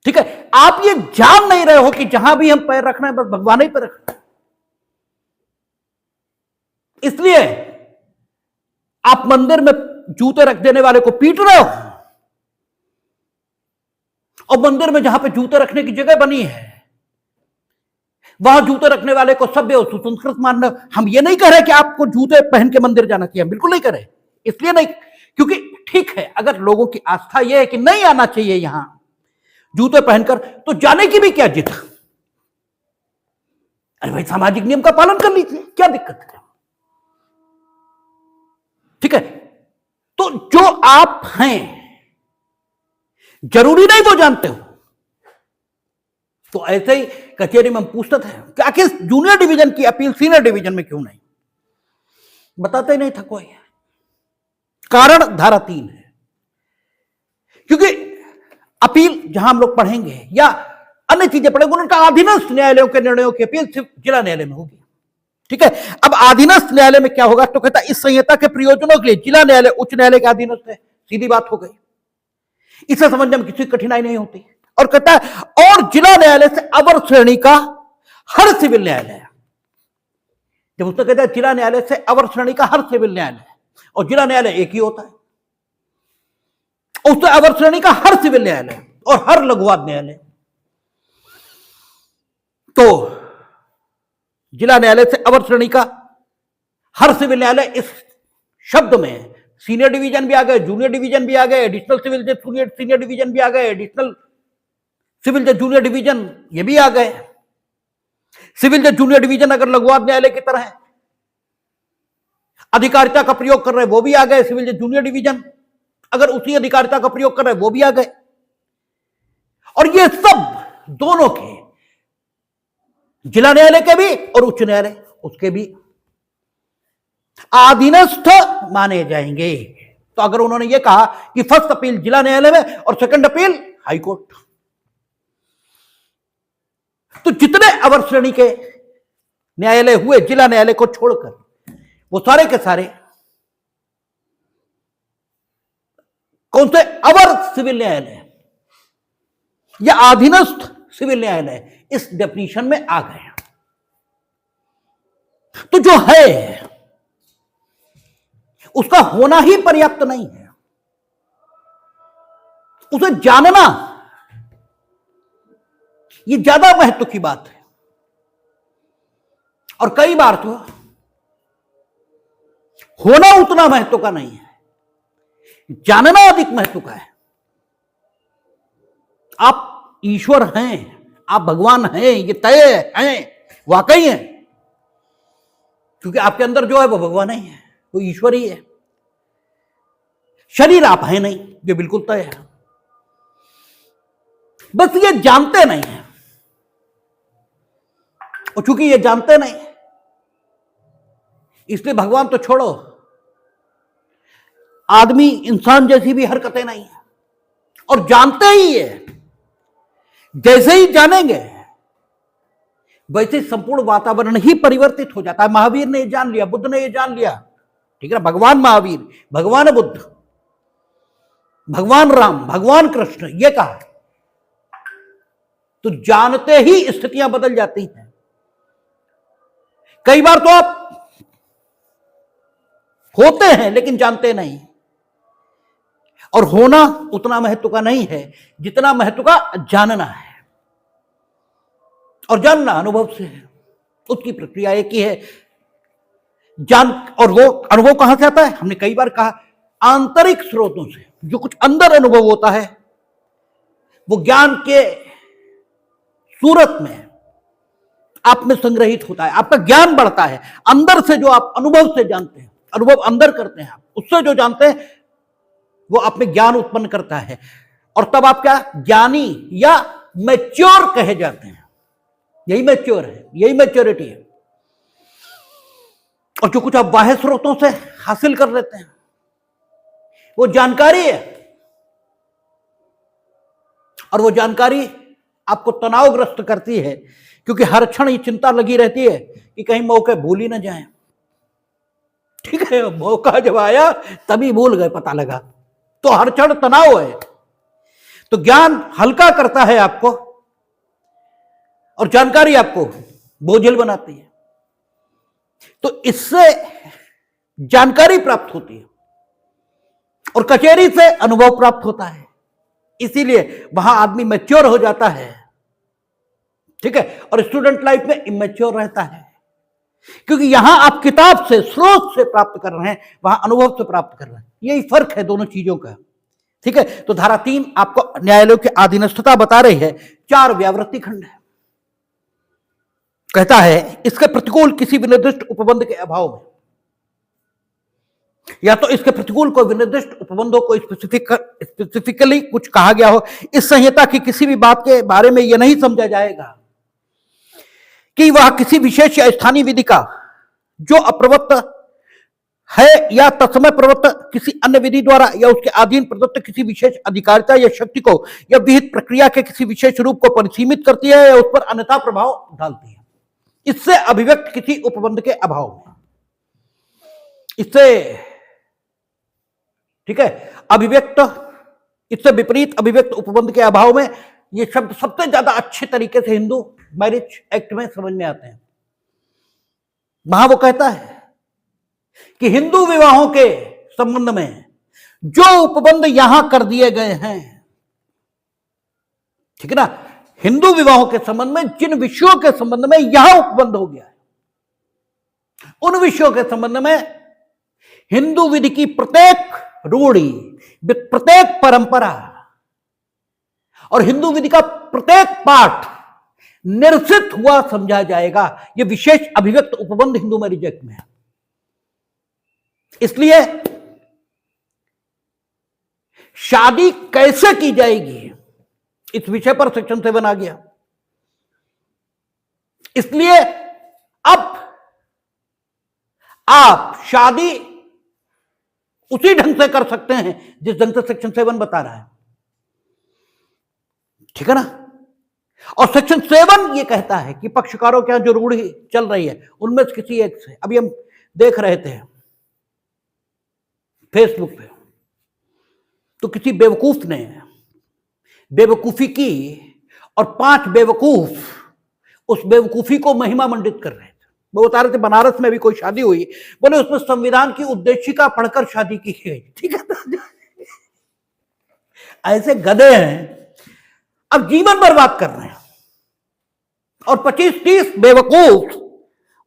ठीक है, आप ये जान नहीं रहे हो कि जहां भी हम पैर रखना है बस भगवान ही पे रखना है। इसलिए आप मंदिर में जूते रख देने वाले को पीट रहे हो, और मंदिर में जहां पे जूते रखने की जगह बनी है वहां जूते रखने वाले को सभ्य और सुसंस्कृत मानना। हम ये नहीं कह रहे कि आपको जूते पहन के मंदिर जाना चाहिए, बिल्कुल नहीं कह रहे। इसलिए नहीं, क्योंकि ठीक है, अगर लोगों की आस्था यह है कि नहीं आना चाहिए यहां जूते पहनकर, तो जाने की भी क्या जिद। अरे भाई, सामाजिक नियम का पालन कर लीजिए, क्या दिक्कत है? ठीक है, तो जो आप हैं जरूरी नहीं वो जानते हो। तो ऐसे ही कचहरी में हम पूछते थे कि आखिर जूनियर डिवीजन की अपील सीनियर डिवीजन में क्यों नहीं, बताते ही नहीं था कोई। कारण धारा 3 है, क्योंकि अपील जहां हम लोग पढ़ेंगे या अन्य चीजें पढ़ेंगे, उनका अधीनस्थ न्यायालयों के निर्णयों की अपील सिर्फ जिला न्यायालय में होगी। ठीक है, अब अधीनस्थ न्यायालय में क्या होगा, तो कहता है इस संहिता के प्रयोजनों के लिए जिला न्यायालय उच्च न्यायालय के अधीनस्थ है, सीधी बात हो गई, इसे समझने में किसी कठिनाई नहीं होती। और कहता है और जिला न्यायालय से अवर श्रेणी का हर सिविल न्यायालय। जब उसने कहता है जिला न्यायालय से अवर श्रेणी का हर सिविल न्यायालय, और जिला न्यायालय एक ही होता है, उससे अवर श्रेणी का हर सिविल न्यायालय और हर लघुवाद न्यायालय। तो जिला न्यायालय से अवर श्रेणी का हर सिविल न्यायालय, इस शब्द में सीनियर डिवीजन भी आ गए, जूनियर डिवीजन भी आ गए, एडिशनल सिविल जज सीनियर डिवीजन भी आ गए, एडिशनल सिविल जज जूनियर डिवीजन ये भी आ गए। सिविल जज जूनियर डिवीजन अगर लघुवाद न्यायालय की तरह अधिकारिता का प्रयोग कर रहे हैं वो भी आ गए, सिविल जज जूनियर डिवीजन अगर उसी अधिकारिता का प्रयोग कर रहे हैं वो भी आ गए। और ये सब दोनों के, जिला न्यायालय के भी और उच्च न्यायालय उसके भी, अधीनस्थ माने जाएंगे। तो अगर उन्होंने ये कहा कि फर्स्ट अपील जिला न्यायालय में और सेकंड अपील हाई कोर्ट, तो जितने अवर श्रेणी के न्यायालय हुए जिला न्यायालय को छोड़कर, वो सारे के सारे कौन से अवर सिविल न्यायालय या अधीनस्थ सिविल न्यायालय इस डेफिनेशन में आ गए। तो जो है उसका होना ही पर्याप्त नहीं है, उसे जानना ये ज्यादा महत्व की बात है। और कई बार तो होना उतना महत्व का नहीं है, जानना अधिक महत्व का है। आप ईश्वर हैं, आप भगवान हैं, ये तय हैं, वाकई हैं, क्योंकि आपके अंदर जो है वो भगवान ही है, वो ईश्वर ही है। शरीर आप हैं नहीं, ये बिल्कुल तय है, बस ये जानते नहीं है। और चूंकि ये जानते नहीं, इसलिए भगवान तो छोड़ो, आदमी इंसान जैसी भी हरकतें नहीं है, और जानते ही है। जैसे ही जानेंगे वैसे संपूर्ण वातावरण ही परिवर्तित हो जाता है। महावीर ने ये जान लिया, बुद्ध ने ये जान लिया, ठीक है ना, भगवान महावीर, भगवान बुद्ध, भगवान राम, भगवान कृष्ण ये कहा। तो जानते ही स्थितियां बदल जाती हैं। कई बार तो आप होते हैं लेकिन जानते नहीं, और होना उतना महत्व का नहीं है जितना महत्व का जानना है। और जानना अनुभव से है, उसकी प्रक्रिया एक ही है। जान, और वो अनुभव कहां से आता है? हमने कई बार कहा, आंतरिक स्रोतों से। जो कुछ अंदर अनुभव होता है वो ज्ञान के सूरत में आप में संग्रहित होता है, आपका ज्ञान बढ़ता है। अंदर से जो आप अनुभव से जानते हैं, अनुभव अंदर करते हैं आप, उससे जो जानते हैं वो आप में ज्ञान उत्पन्न करता है, और तब आप क्या, ज्ञानी या मैच्योर कहे जाते हैं। यही मैच्योर है, यही मैच्योरिटी है। और जो कुछ आप बाह्य स्रोतों से हासिल कर लेते हैं वो जानकारी है, और वो जानकारी आपको तनावग्रस्त करती है, क्योंकि हर क्षण ये चिंता लगी रहती है कि कहीं मौके भूल ही ना जाए। ठीक है, मौका जब आया तभी भूल गए, पता लगा, तो हर क्षण तनाव है। तो ज्ञान हल्का करता है आपको, और जानकारी आपको बोझिल बनाती है। तो इससे जानकारी प्राप्त होती है, और कचहरी से अनुभव प्राप्त होता है। इसीलिए वहां आदमी मैच्योर हो जाता है। ठीक है, और स्टूडेंट लाइफ में इमेच्योर रहता है, क्योंकि यहां आप किताब से, स्रोत से प्राप्त कर रहे हैं, वहां अनुभव से प्राप्त कर रहे हैं। यही फर्क है दोनों चीजों का। ठीक है, तो धारा 3 आपको न्यायालयों की अधीनस्थता बता रही है। 4 व्यावृत्ति खंड है, कहता है इसके प्रतिकूल किसी विनिर्दिष्ट उपबंध के अभाव में, या तो इसके प्रतिकूल कोई विनिर्दिष्ट उपबंधों को स्पेसिफिकली कुछ कहा गया हो, इस संहिता की किसी भी बात के बारे में यह नहीं समझा जाएगा कि वह किसी विशेष या स्थानीय विधि का जो अप्रवृत्त है या तत्समय प्रवृत्त किसी अन्य विधि द्वारा या उसके अधीन प्रदत्त किसी विशेष अधिकारिता या शक्ति को या विहित प्रक्रिया के किसी विशेष रूप को परिसीमित करती है या उस पर अन्यथा प्रभाव डालती है। इससे अभिव्यक्त किसी उपबंध के अभाव में, इससे, ठीक है, अभिव्यक्त, इससे विपरीत अभिव्यक्त उपबंध के अभाव में, ये शब्द सबसे ज्यादा अच्छे तरीके से हिंदू मैरिज एक्ट में समझ में आते हैं। वहां वो कहता है कि हिंदू विवाहों के संबंध में जो उपबंध यहां कर दिए गए हैं, ठीक है ना, हिंदू विवाहों के संबंध में जिन विषयों के संबंध में यहां उपबंध हो गया है, उन विषयों के संबंध में हिंदू विधि की प्रत्येक रूढ़ी, प्रत्येक परंपरा और हिंदू विधि का प्रत्येक पाठ निरसित हुआ समझा जाएगा। यह विशेष अभिव्यक्त उपबंध हिंदू मैरिज एक्ट में है। इसलिए शादी कैसे की जाएगी, इस विषय पर सेक्शन 7 आ गया। इसलिए अब आप शादी उसी ढंग से कर सकते हैं जिस ढंग से सेक्शन 7 बता रहा है, ठीक है ना। और सेक्शन 7 ये कहता है कि पक्षकारों के यहां जो रूढ़ी चल रही है उनमें से किसी एक से, अभी हम देख रहे थे फेसबुक पे, तो किसी बेवकूफ ने बेवकूफी की और 5 बेवकूफ उस बेवकूफी को महिमा मंडित कर रहे थे। वो बता रहे थे बनारस में भी कोई शादी हुई, बोले उसमें संविधान की उद्देशिका पढ़कर शादी की गई। ठीक है, ऐसे गधे हैं, अब जीवन बर्बाद कर रहे हैं और 25-30 बेवकूफ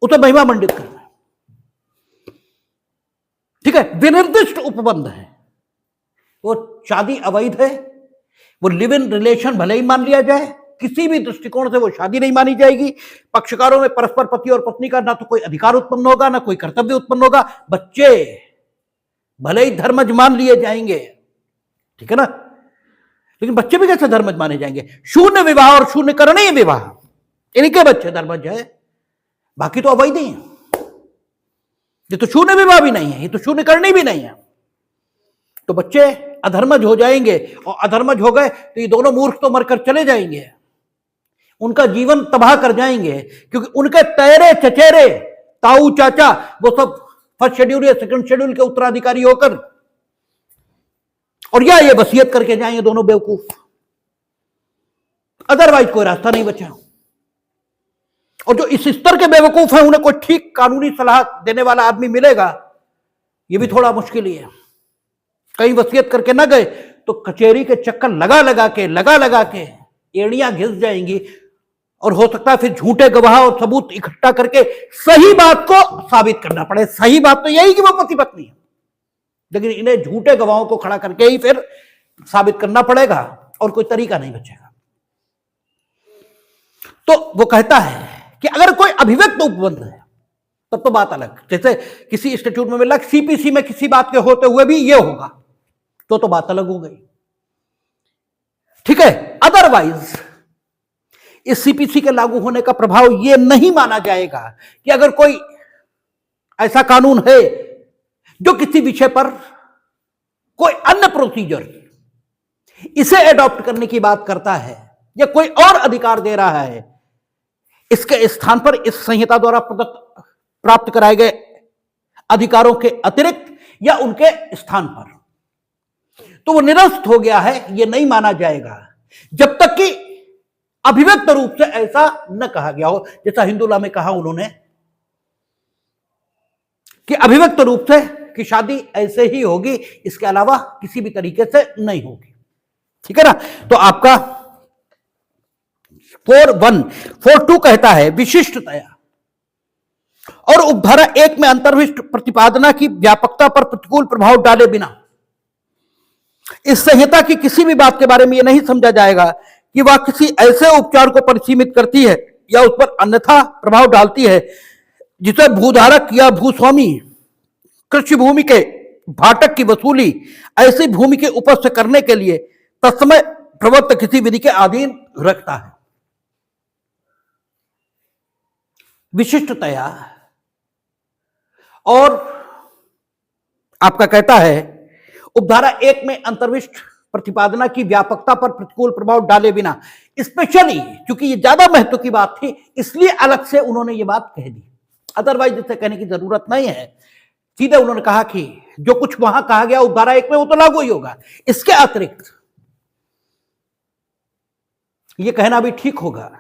उसे महिमा मंडित कर रहे हैं। ठीक है, विनिर्दिष्ट उपबंध है, वो शादी अवैध है, वो लिव इन रिलेशन भले ही मान लिया जाए, किसी भी दृष्टिकोण से वो शादी नहीं मानी जाएगी। पक्षकारों में परस्पर पति और पत्नी का ना तो कोई अधिकार उत्पन्न होगा ना कोई कर्तव्य उत्पन्न होगा। बच्चे भले ही धर्मज मान लिए जाएंगे, ठीक है ना, लेकिन बच्चे भी कैसे धर्मज माने जाएंगे? शून्य विवाह और शून्य करणीय विवाह, इनके बच्चे धर्मज है, बाकी तो अवैध ही है। ये तो शून्य विवाह भी नहीं है, ये तो शून्य करनी भी नहीं है। तो बच्चे अधर्मज हो जाएंगे, और अधर्मज हो गए तो ये दोनों मूर्ख तो मरकर चले जाएंगे, उनका जीवन तबाह कर जाएंगे, क्योंकि उनके तैरे चचेरे ताऊ चाचा वो सब फर्स्ट शेड्यूल या सेकंड शेड्यूल के उत्तराधिकारी होकर, और या ये वसीयत करके जाएंगे दोनों बेवकूफ। अदरवाइज कोई रास्ता नहीं बचा। और जो इस स्तर के बेवकूफ हैं उन्हें कोई ठीक कानूनी सलाह देने वाला आदमी मिलेगा, ये भी थोड़ा मुश्किल ही है। कहीं वसीयत करके ना गए तो कचहरी के चक्कर लगा लगा के एड़ियां घिस जाएंगी, और हो सकता है फिर झूठे गवाह और सबूत इकट्ठा करके सही बात को साबित करना पड़े। सही बात तो यही कि वो पति पत्नी है, लेकिन इन्हें झूठे गवाहों को खड़ा करके ही फिर साबित करना पड़ेगा, और कोई तरीका नहीं बचेगा। तो वो कहता है कि अगर कोई अभिव्यक्त उपबंध है तब तो बात अलग, जैसे किसी इंस्टीट्यूट में मिला सीपीसी में किसी बात के होते हुए भी ये होगा, तो बात अलग हो गई, ठीक है। अदरवाइज इस सीपीसी के लागू होने का प्रभाव यह नहीं माना जाएगा कि अगर कोई ऐसा कानून है जो किसी विषय पर कोई अन्य प्रोसीजर इसे एडॉप्ट करने की बात करता है या कोई और अधिकार दे रहा है, इसके स्थान पर इस संहिता द्वारा प्राप्त कराए गए अधिकारों के अतिरिक्त या उनके स्थान पर, तो वो निरस्त हो गया है, ये नहीं माना जाएगा जब तक कि अभिव्यक्त रूप से ऐसा न कहा गया हो। जैसा हिंदू लॉ में कहा उन्होंने कि अभिव्यक्त रूप से कि शादी ऐसे ही होगी, इसके अलावा किसी भी तरीके से नहीं होगी, ठीक है ना। तो आपका 4(1)(4)(2) कहता है विशिष्टतया और उपधारा 1 में अंतर्विष्ट प्रतिपादना की व्यापकता पर प्रतिकूल प्रभाव डाले बिना इस संहिता की किसी भी बात के बारे में यह नहीं समझा जाएगा कि वह किसी ऐसे उपचार को परिसीमित करती है या उस पर अन्यथा प्रभाव डालती है जिसे भूधारक या भूस्वामी कृषि भूमि के भाटक की वसूली ऐसी भूमि के उपज से करने के लिए तत्समय प्रवृत्त किसी विधि के अधीन रखता है। विशिष्टतया और आपका कहता है उपधारा 1 में अंतर्विष्ट प्रतिपादना की व्यापकता पर प्रतिकूल प्रभाव डाले बिना, स्पेशली क्योंकि ये ज्यादा महत्व की बात थी इसलिए अलग से उन्होंने ये बात कह दी, अदरवाइज इसे कहने की जरूरत नहीं है। सीधे उन्होंने कहा कि जो कुछ वहां कहा गया उपधारा 1 में वो तो लागू ही होगा, इसके अतिरिक्त ये कहना भी ठीक होगा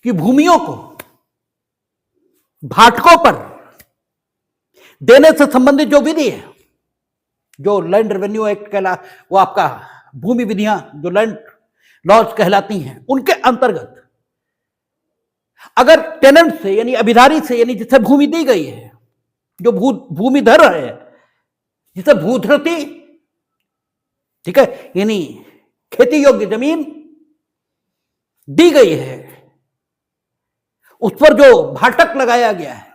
कि भूमियों को भाटकों पर देने से संबंधित जो विधि है, जो लैंड रेवेन्यू एक्ट कहला, वो आपका भूमि विधियां जो लैंड लॉज कहलाती हैं, उनके अंतर्गत अगर टेनेंट से यानी अभिधारी से यानी जिसे भूमि दी गई है, जो भूमिधर है, जिसे भूधृति, ठीक है, यानी खेती योग्य जमीन दी गई है, उस पर जो भाटक लगाया गया है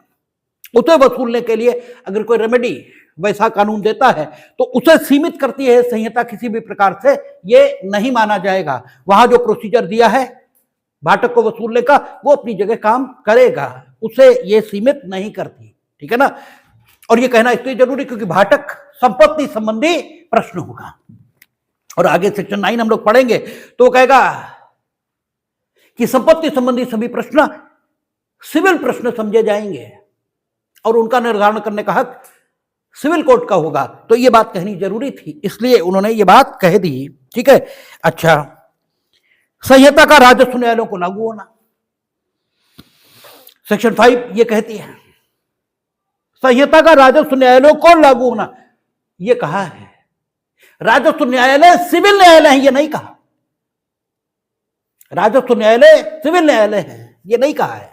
उसे वसूलने के लिए अगर कोई रेमेडी वैसा कानून देता है तो उसे सीमित करती है संहिता किसी भी प्रकार से, ये नहीं माना जाएगा। वहां जो प्रोसीजर दिया है भाटक को वसूलने का वो अपनी जगह काम करेगा, उसे ये सीमित नहीं करती, ठीक है ना। और ये कहना इसलिए जरूरी क्योंकि भाटक संपत्ति संबंधी प्रश्न होगा और आगे सेक्शन 9 हम लोग पढ़ेंगे तो वो कहेगा कि संपत्ति संबंधी सभी प्रश्न सिविल प्रश्न समझे जाएंगे और उनका निर्धारण करने का हक सिविल कोर्ट का होगा। तो ये बात कहनी जरूरी थी, इसलिए उन्होंने ये बात कह दी, ठीक है। अच्छा, संहिता का राजस्व न्यायालयों को लागू होना, सेक्शन 5 ये कहती है संहिता का राजस्व न्यायालयों को लागू होना। ये कहा है राजस्व न्यायालय सिविल न्यायालय है, ये नहीं कहा। राजस्व न्यायालय सिविल न्यायालय है, ये नहीं कहा है,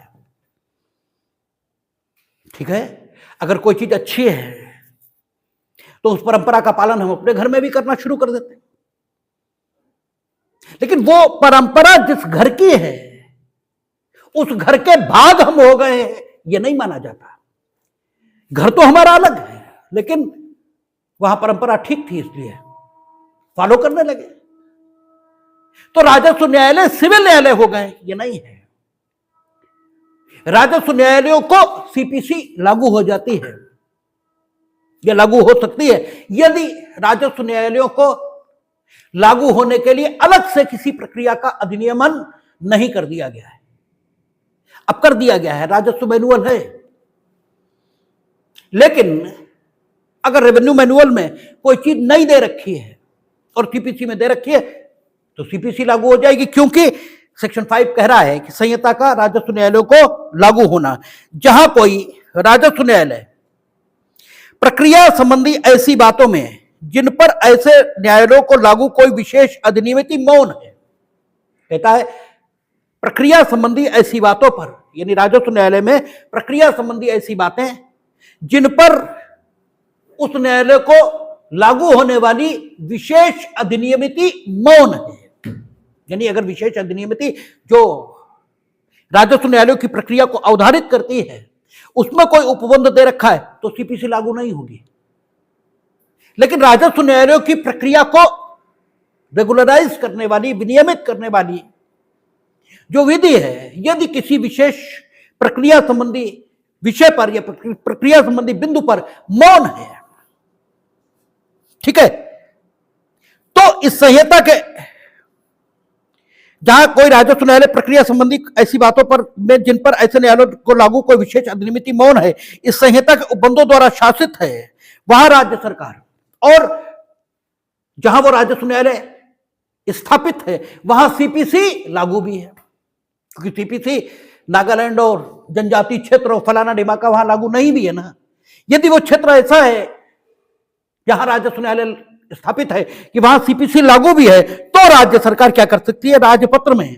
ठीक है। अगर कोई चीज अच्छी है तो उस परंपरा का पालन हम अपने घर में भी करना शुरू कर देते हैं, लेकिन वो परंपरा जिस घर की है उस घर के भाग हम हो गए हैं, ये नहीं माना जाता। घर तो हमारा अलग है लेकिन वहां परंपरा ठीक थी इसलिए फॉलो करने लगे, तो राजस्व न्यायालय सिविल न्यायालय हो गए, ये नहीं है। राजस्व न्यायालयों को सीपीसी लागू हो जाती है, यह लागू हो सकती है यदि राजस्व न्यायालयों को लागू होने के लिए अलग से किसी प्रक्रिया का अधिनियमन नहीं कर दिया गया है। अब कर दिया गया है, राजस्व मैनुअल है, लेकिन अगर रेवेन्यू मैनुअल में कोई चीज नहीं दे रखी है और सीपीसी में दे रखी है तो सीपीसी लागू हो जाएगी, क्योंकि सेक्शन 5 कह रहा है कि संहिता का राजस्व न्यायालयों को लागू होना। जहां कोई राजस्व न्यायालय प्रक्रिया संबंधी ऐसी बातों में जिन पर ऐसे न्यायालयों को लागू कोई विशेष अधिनियमित मौन है, कहता है प्रक्रिया संबंधी ऐसी बातों पर, यानी राजस्व न्यायालय में प्रक्रिया संबंधी ऐसी बातें जिन पर उस न्यायालय को लागू होने वाली विशेष अधिनियमित मौन है, यानी अगर विशेष अधिनियमित जो राजस्व न्यायालयों की प्रक्रिया को अवधारित करती है उसमें कोई उपबंध दे रखा है तो सीपीसी लागू नहीं होगी। लेकिन राजस्व न्यायालयों की प्रक्रिया को रेगुलराइज करने वाली, विनियमित करने वाली जो विधि है, यदि किसी विशेष प्रक्रिया संबंधी विषय पर या प्रक्रिया संबंधी बिंदु पर मौन है, ठीक है, तो इस संहिता के जहां कोई राजस्व न्यायालय प्रक्रिया संबंधी ऐसी बातों पर में जिन पर ऐसे न्यायालयों को लागू कोई विशेष अधिनियमित मौन है, इस संहिता के उपबंधों द्वारा शासित है, वहां राज्य सरकार, और जहां वो राजस्व न्यायालय स्थापित है वहां सीपीसी लागू भी है, क्योंकि सीपीसी नागालैंड और जनजातीय क्षेत्र और फलाना ढिमाका वहां लागू नहीं भी है ना। यदि वो क्षेत्र ऐसा है जहां राजस्व न्यायालय स्थापित है कि वहां सीपीसी लागू भी है तो राज्य सरकार क्या कर सकती है, राजपत्र में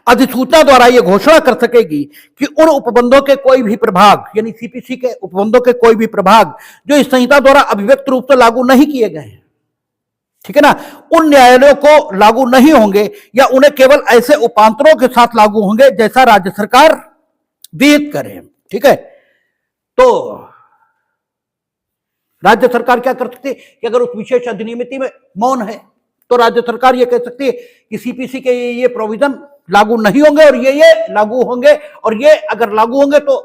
अधिसूचना द्वारा यह घोषणा कर सकेगी कि उन उपबंधों के कोई भी प्रभाग, यानी सीपीसी के उपबंधों के कोई भी प्रभाग जो इस संहिता द्वारा अभिव्यक्त रूप से लागू नहीं किए गए हैं, ठीक है ना, उन न्यायालयों को लागू नहीं होंगे या उन्हें केवल ऐसे उपांतरों के साथ लागू होंगे जैसा राज्य सरकार विहित करे। ठीक है, तो राज्य सरकार क्या कर सकती है कि अगर उस विशेष अधिनियमिति में मौन है तो राज्य सरकार ये कह सकती है कि सीपीसी के ये प्रोविजन लागू नहीं होंगे और ये लागू होंगे, और ये अगर लागू होंगे तो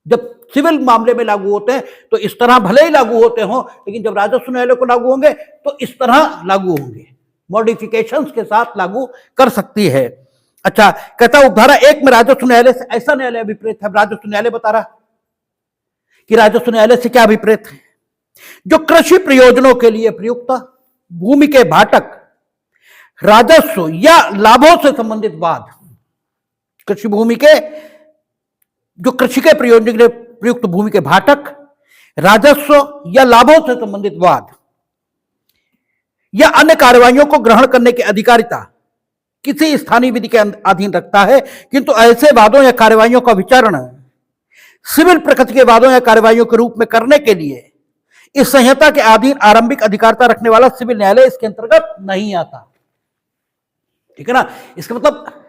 जब सिविल मामले में लागू होते हैं तो इस तरह भले ही लागू होते हों, लेकिन जब राजस्व न्यायालय को लागू होंगे तो इस तरह लागू होंगे, मॉडिफिकेशंस के साथ लागू कर सकती है। अच्छा, कहता उपधारा 1 में राजस्व न्यायालय से ऐसा न्यायालय अभिप्रेत है, राजस्व न्यायालय बता रहा कि राजस्व न्यायालय से क्या अभिप्रेत है, जो कृषि प्रयोजनों के लिए प्रयुक्त भूमि के भाटक, राजस्व या लाभों से संबंधित वाद, कृषि भूमि के जो कृषि के प्रयोजन के लिए प्रयुक्त भूमि के भाटक, राजस्व या लाभों से संबंधित वाद या अन्य कार्रवाइयों को ग्रहण करने की अधिकारिता किसी स्थानीय विधि के अधीन रखता है, किंतु ऐसे वादों या कार्रवाइयों का विचारण सिविल प्रकृति के वादों या कार्रवाइयों के रूप में करने के लिए इस संहिता के अधीन आरंभिक अधिकारिता रखने वाला सिविल न्यायालय इसके अंतर्गत नहीं आता। ठीक है ना, इसका मतलब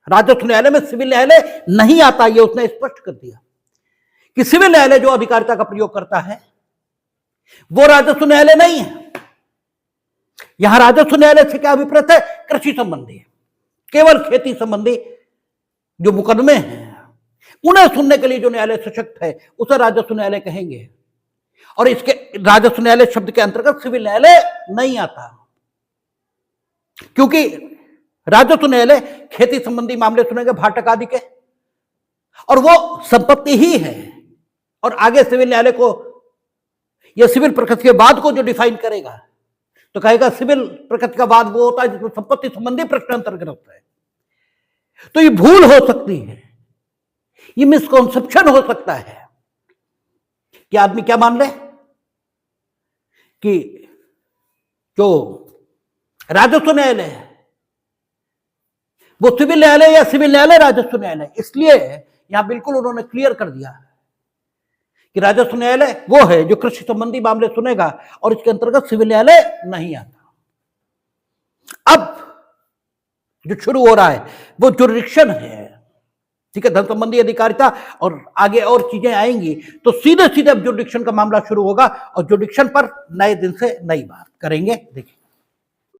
राजस्व न्यायालय में सिविल न्यायालय नहीं आता, ये उसने स्पष्ट कर दिया कि सिविल न्यायालय जो अधिकारिता का प्रयोग करता है वो राजस्व न्यायालय नहीं है। यहां राजस्व न्यायालय से क्या अभिप्रेत है, कृषि संबंधी, केवल खेती संबंधी जो मुकदमे हैं उन्हें सुनने के लिए जो न्यायालय सशक्त है उसे राजस्व न्यायालय कहेंगे, और इसके राजस्व न्यायालय शब्द के अंतर्गत सिविल न्यायालय नहीं आता, क्योंकि राजस्व न्यायालय खेती संबंधी मामले सुनेंगे, भाटक आदि के, और वो संपत्ति ही है, और आगे सिविल न्यायालय को या सिविल प्रकृति के वाद को जो डिफाइन करेगा तो कहेगा सिविल प्रकृति का वाद वो होता है जिसमें संपत्ति संबंधी प्रश्न अंतर्गत होता है। तो ये भूल हो सकती है, ये मिसकॉन्सेप्शन हो सकता है कि आदमी क्या मान ले कि जो राजस्व न्यायालय है वो सिविल न्यायालय या सिविल न्यायालय राजस्व न्यायालय। इसलिए यहां बिल्कुल उन्होंने क्लियर कर दिया कि राजस्व न्यायालय वो है जो कृषि संबंधी मामले सुनेगा और इसके अंतर्गत सिविल न्यायालय नहीं आता। अब जो शुरू हो रहा है वो जुरिडिक्शन है, ठीक है, धन संबंधी अधिकारिता और आगे और चीजें आएंगी, तो सीधे सीधे अब जुरिडिक्शन का मामला शुरू होगा और जुरिडिक्शन पर नए दिन से नई बात करेंगे। देखिए